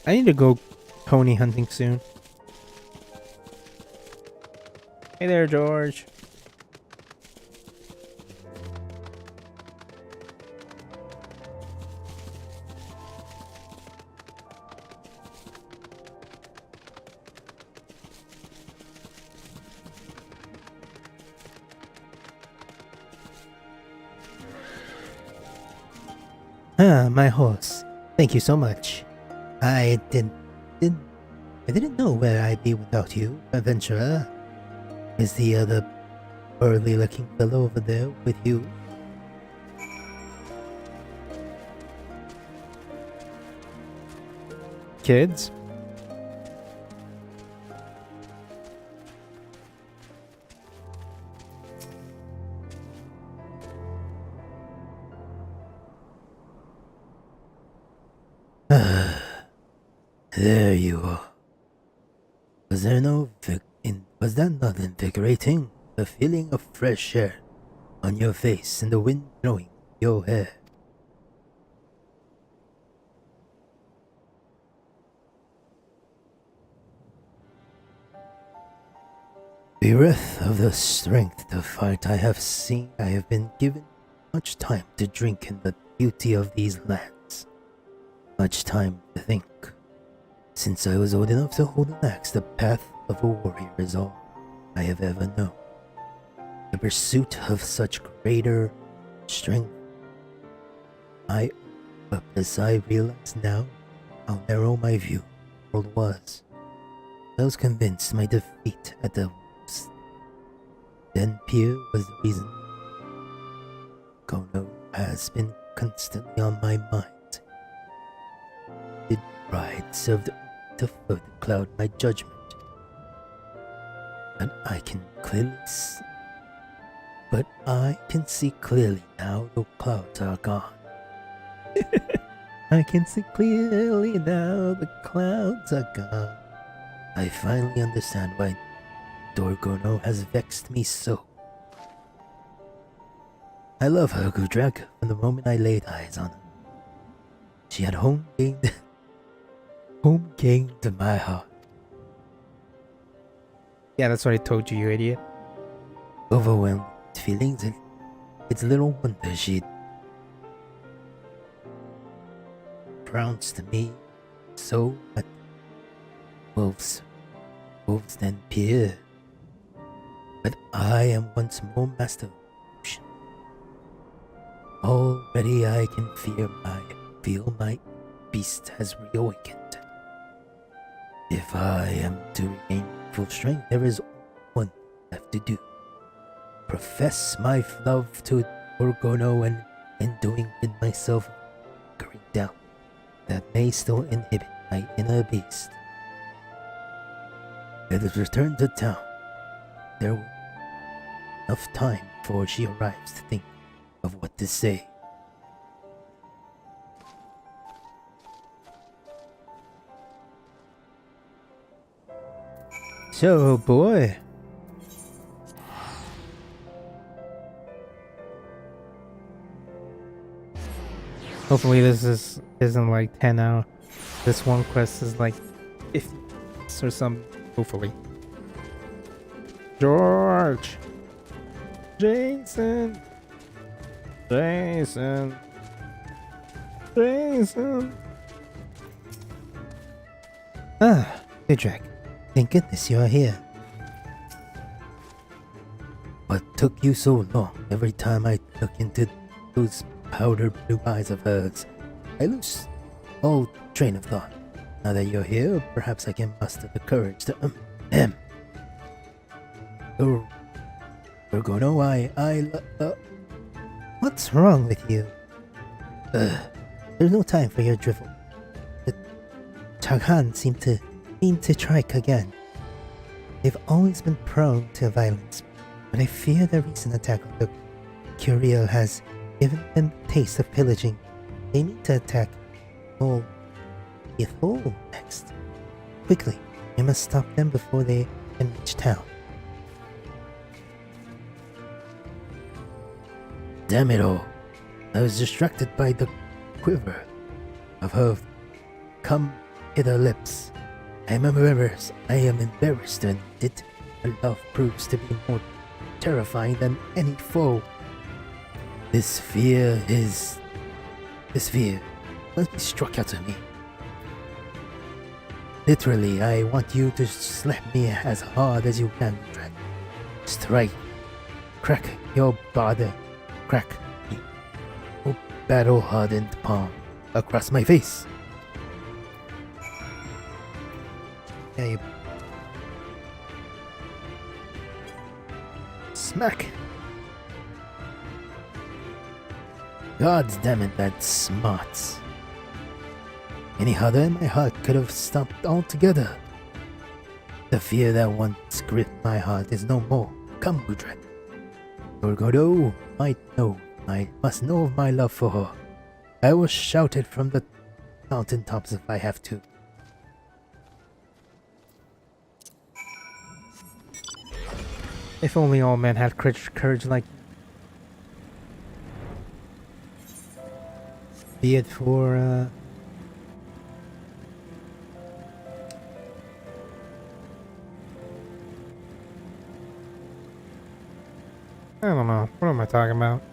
I need to go pony hunting soon. Hey there, George. Ah, my horse. Thank you so much. I didn't know where I'd be without you, adventurer. Is the other burly-looking fellow over there with you? Kids? There you are. Was that not invigorating? The feeling of fresh air on your face and the wind blowing your hair. Bereft of the strength to fight, I have been given much time to drink in the beauty of these lands. Much time to think. Since I was old enough to hold an axe, the path of a warrior is all I have ever known. The pursuit of such greater strength. As I realize now how narrow my view of the world was. I was convinced my defeat at the wolves. Then Pierre was the reason. Gono has been constantly on my mind. Did pride serve to further cloud my judgment? But I can see clearly now the clouds are gone. I can see clearly now the clouds are gone. I finally understand why Dorgono has vexed me so. I love her, Gudrak, from the moment I laid eyes on her. She had home gained my heart. Yeah, that's what I told you, you idiot. Overwhelmed with feelings, it's little wonder she pronounced me so at wolves than Pierre. But I am once more master of emotion. Already I can feel my beast has reawakened. If I am to regain full strength, there is one thing left to do. Profess my love to Orgono and in doing rid myself of great doubt that may still inhibit my inner beast. Let us return to town. There will be enough time before she arrives to think of what to say. So, boy. Hopefully this is isn't like 10 hours. This one quest is like 50 or something, hopefully. George! Jason! Jason! Jason! Ah, Vidrak. Thank goodness you are here. What took you so long? Every time I look into those powder blue eyes of hers, I lose all train of thought. Now that you're here, perhaps I can muster the courage to Gorgono, what's wrong with you? There's no time for your drivel. The Chaghan seem to mean to strike again. They've always been prone to violence, but I fear the recent attack on the Curiel has given them a taste of pillaging. They need to attack Ithol next. Quickly, we must stop them before they can reach town. Damn it all. I was distracted by the quiver of her come hither lips. I am embarrassed to admit it. Her love proves to be more terrifying than any foe. This fear must be struck out of me. Literally, I want you to slap me as hard as you can, Dredd. Strike. Crack your body. Crack your battle-hardened palm across my face. Yeah, you... Smack. God damn it, that's smart. Any harder in my heart could have stopped altogether. The fear that once gripped my heart is no more. Come, Gudred. Gorgodo must know of my love for her. I will shout it from the mountaintops if I have to. If only all men had courage like... Be it for, I don't know. What am I talking about?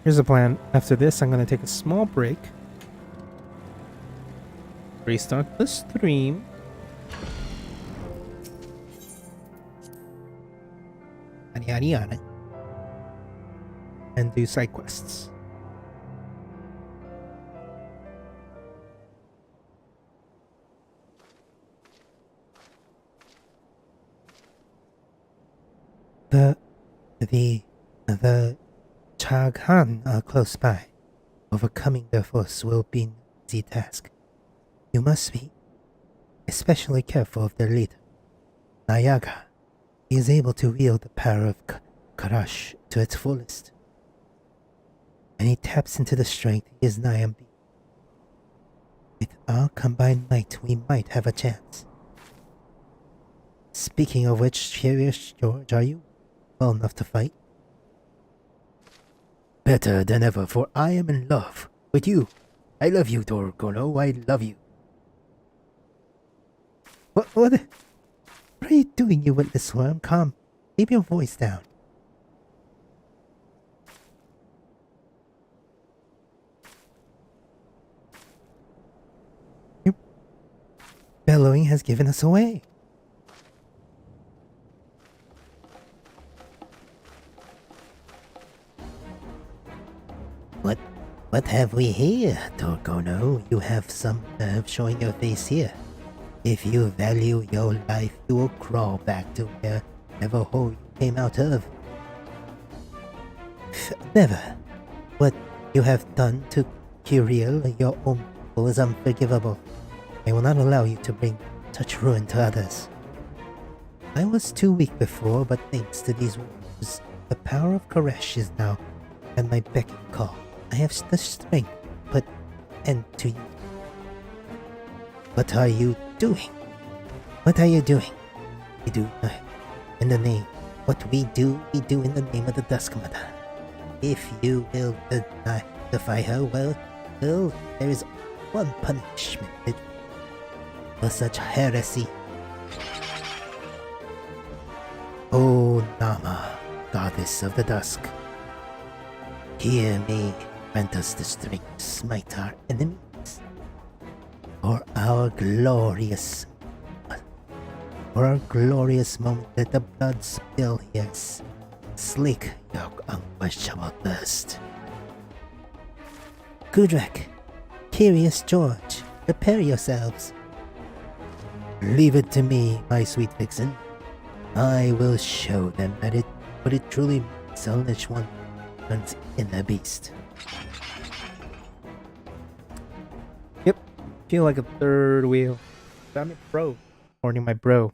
Here's the plan. After this, I'm going to take a small break. Restart the stream. Yada yada. And do side quests. The Chaghan are close by. Overcoming their force will be an easy task. You must be especially careful of their leader, Nayaga. He is able to wield the power of Karash to its fullest. When he taps into the strength, he is nigh unbeatable. With our combined might, we might have a chance. Speaking of which, Curious George, are you well enough to fight? Better than ever, for I am in love with you. I love you, Dorgono. I love you. What are you doing, you witless worm? Calm. Keep your voice down. Your bellowing has given us away. What have we here, Dorgono? You have some nerve showing your face here. If you value your life, you will crawl back to wherever hole you came out of. Never. What you have done to Curiel, your own people, is unforgivable. I will not allow you to bring such ruin to others. I was too weak before, but thanks to these wounds, the power of Koresh is now at my beck and call. I have the strength to put end to you. What are you doing? What are you doing? We do in the name. What we do in the name of the Dusk Mother. If you will defy her, well, there is one punishment for such heresy. O Nama, goddess of the dusk, hear me, grant us the strength to smite our enemies. For our glorious moment, let the blood spill here. Slake your unquestionable thirst. Gudrak, Curious George, prepare yourselves. Leave it to me, my sweet vixen. I will show them what it truly means to unleash one's inner beast. Yep. Feel like a third wheel. Damn it, bro. Warning my bro.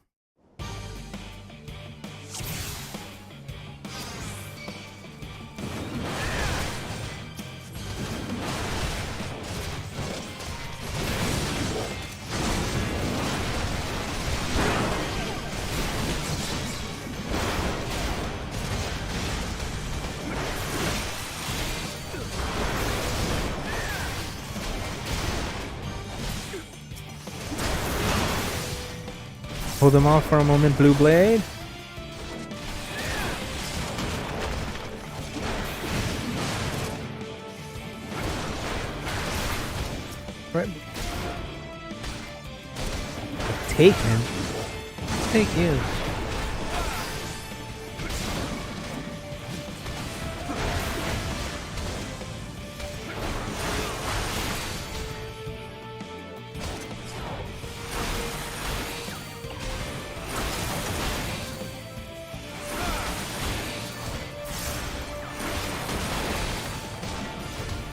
Hold them off for a moment, Blue Blade. Right. Taken. Take you.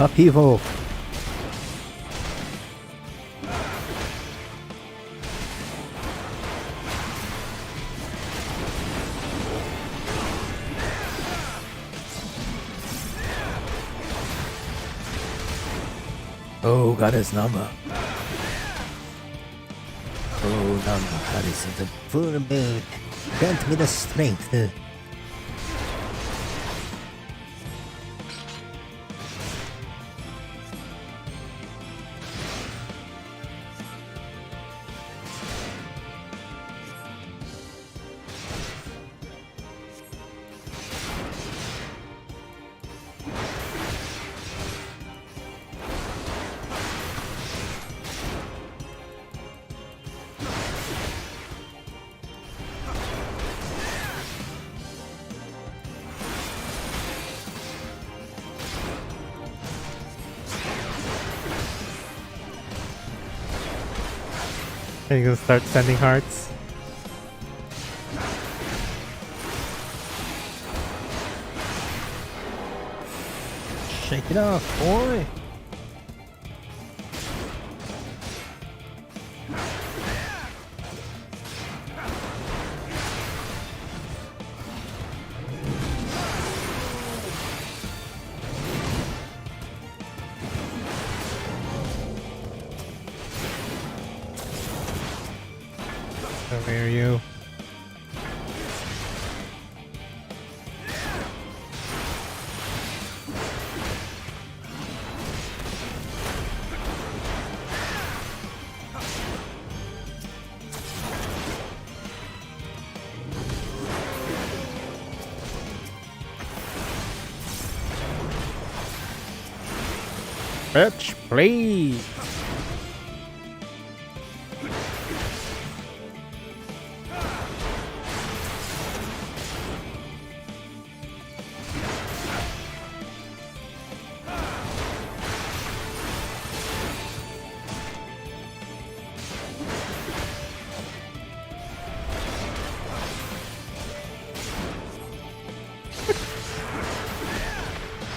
Upheaval. Oh, goddess Nama. Oh, Nama, goddess of the full moon, grant me the strength to... Are you gonna start sending hearts? Shake it off, boy! Where are you? Bitch, please!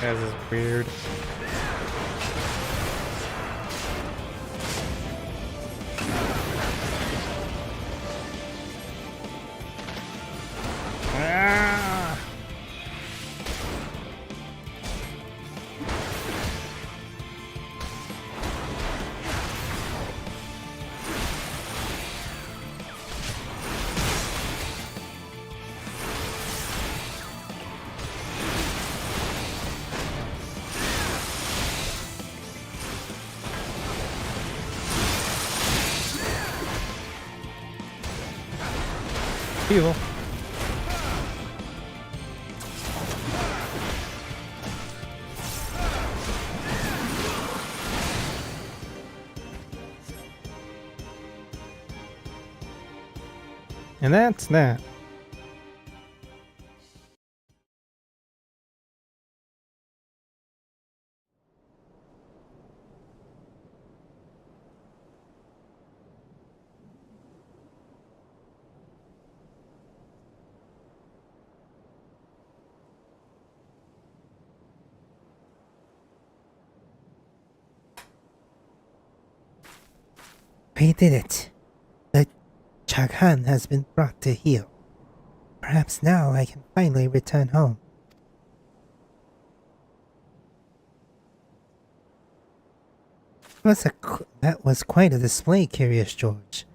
This is weird. Ah! evil. And that's that. We did it. The Chaghan has been brought to heel. Perhaps now I can finally return home. That was quite a display, Curious George.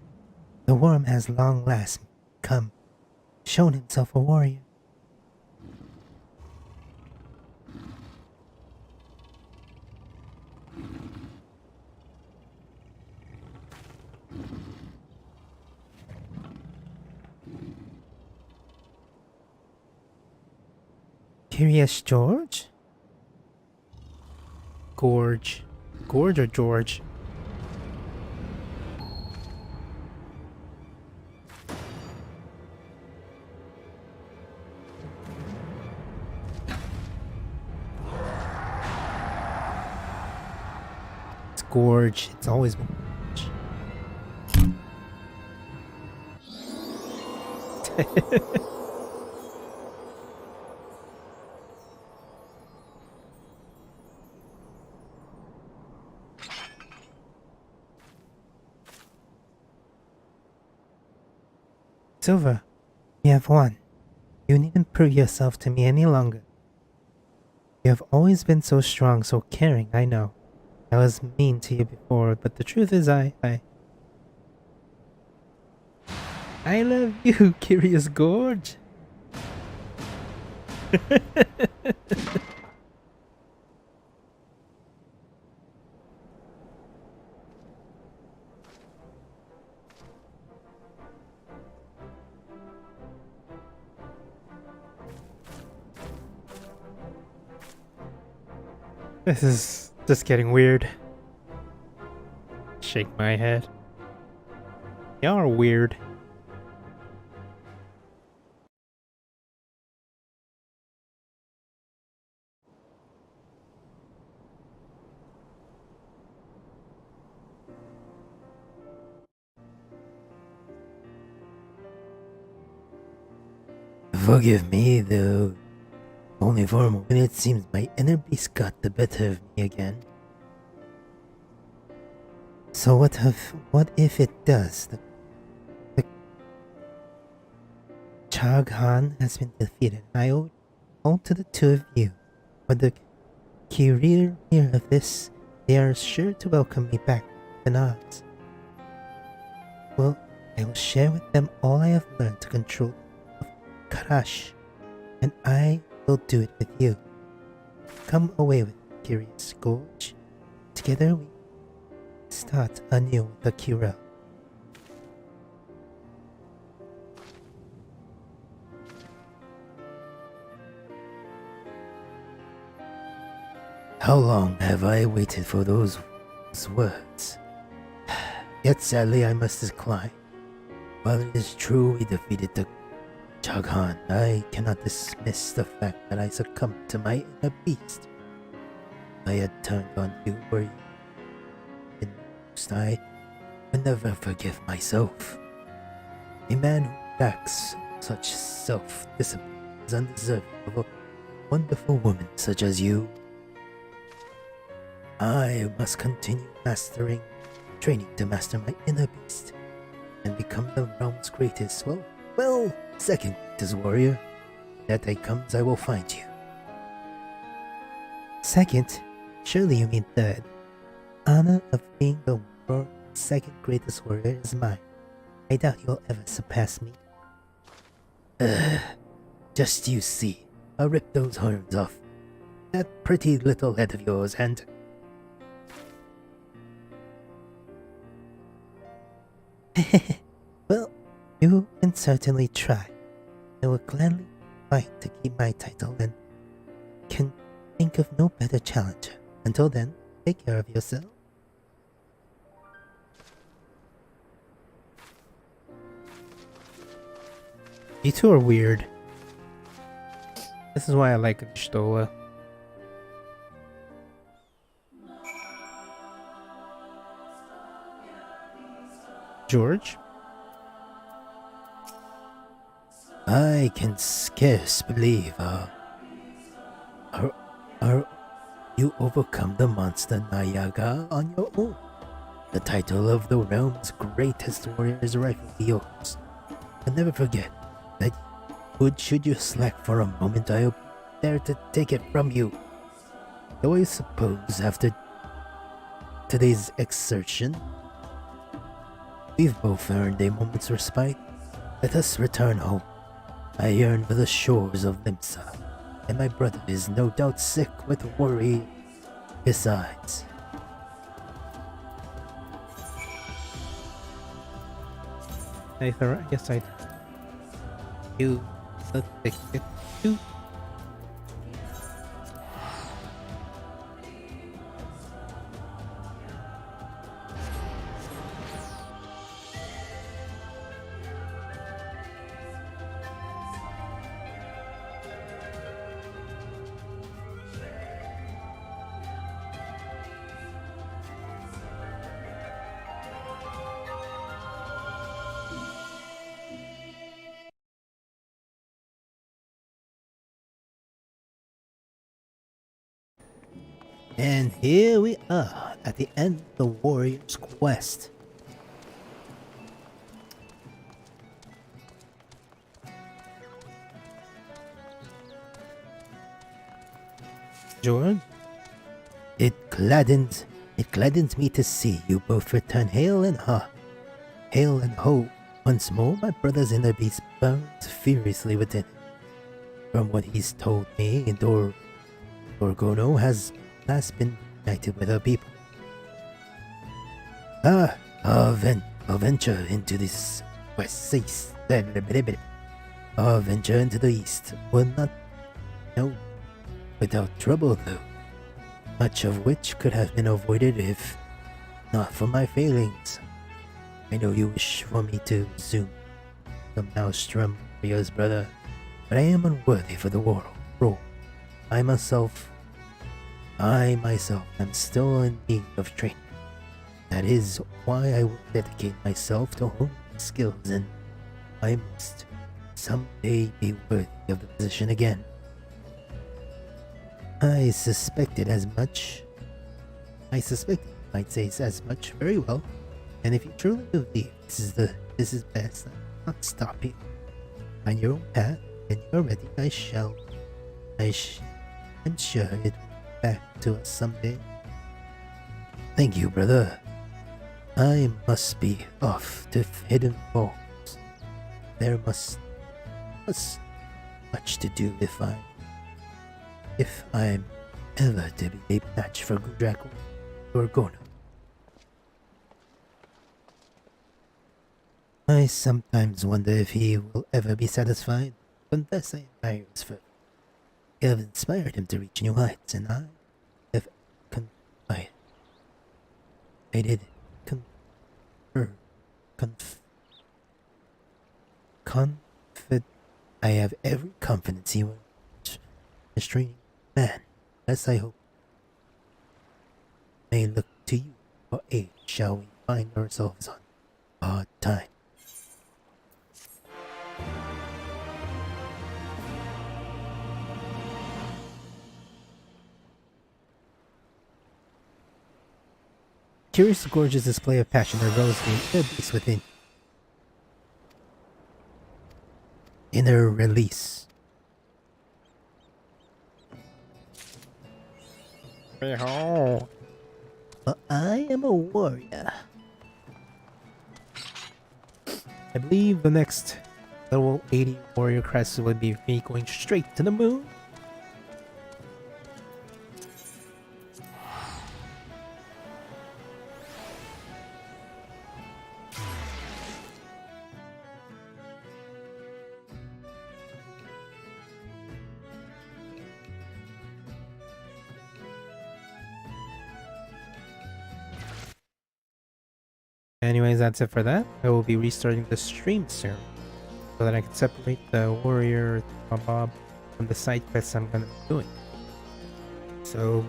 The worm has long last shown himself a warrior. Curious George? Gorge. Gorge or George? It's Gorge. It's always been Gorge. Silver, you have won. You needn't prove yourself to me any longer. You have always been so strong, so caring, I know. I was mean to you before, but the truth is I love you, Curious Gorge. This is just getting weird. Shake my head. Y'all are weird. Forgive me, though. Only for a moment it seems my inner beast got the better of me again. So what if it does? The Chaghan has been defeated, and I owe to the two of you. For the career here of this, they are sure to welcome me back to Oz. Well, I will share with them all I have learned to control Karash, and I will do it with you. Come away with me, Curious Gorge. Together we start anew with Akira. How long have I waited for those words? Yet sadly I must decline. While it is true we defeated the Chaghan, I cannot dismiss the fact that I succumbed to my inner beast. I had turned on you, were you? In most I would never forgive myself. A man who lacks such self-discipline is undeserving of a wonderful woman such as you. I must continue training to master my inner beast, and become the realm's greatest, second greatest warrior. That day comes, I will find you. Second? Surely you mean third. Honor of being the world's second greatest warrior is mine. I doubt you'll ever surpass me. Just you see. I'll rip those horns off that pretty little head of yours and... Well, You can certainly try. I will gladly fight to keep my title and can think of no better challenger. Until then, take care of yourself. You two are weird. This is why I like Stola. George? I can scarce believe you overcome the monster Nayaga on your own. The title of the realm's greatest warrior is rightfully yours. But never forget that should you slack for a moment, I'll be there to take it from you. Though I suppose after today's exertion, we've both earned a moment's respite. Let us return home. I yearn for the shores of Limsa, and my brother is no doubt sick with worry besides. Yes, I do. You look like it too. And here we are at the end of the warrior's quest. George? It gladdens me to see you both return hail and ho. Once more, my brother's inner beast burns furiously within him. From what he's told me, Dorgono has last been united with her people. Our venture into this our venture into the east will not without trouble though, much of which could have been avoided if not for my failings. I know you wish for me to resume the Maelstrom warrior's brother, but I am unworthy for the role. I myself am still in need of training. That is why I will dedicate myself to honing skills, and I must someday be worthy of the position again. I suspected as much. I suspected you might say as much. Very well. And if you truly believe this is best, I will not stop you. On your own path, when you're ready, I'm sure it will be back to us someday. Thank you, brother. I must be off to Hidden Falls. There must much to do if I'm ever to be a match for Gudrako or Gono. I sometimes wonder if he will ever be satisfied. Confess I admire his fervor. You have inspired him to reach new heights, and I have I have every confidence he will reach a straining man, as I hope. May look to you for aid, shall we find ourselves on hard time. Curious gorgeous display of passion arose the inner beast within. Inner release. Behold. But I am a warrior. I believe the next level 80 warrior crest would be me going straight to the moon. Anyways, that's it for that. I will be restarting the stream soon so that I can separate the warrior mob from the side quests I'm gonna be doing. So,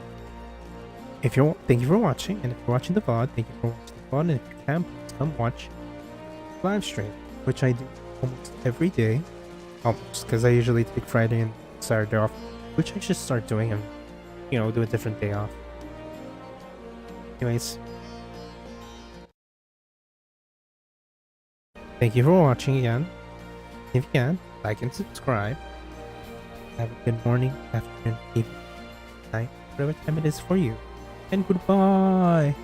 thank you for watching, and if you're watching the VOD, thank you for watching the VOD, and if you can, please come watch live stream, which I do almost every day, almost, because I usually take Friday and Saturday off, which I should start doing and, do a different day off. Anyways, thank you for watching again. If you can, like and subscribe. Have a good morning, afternoon, evening, night, whatever time it is for you. And goodbye!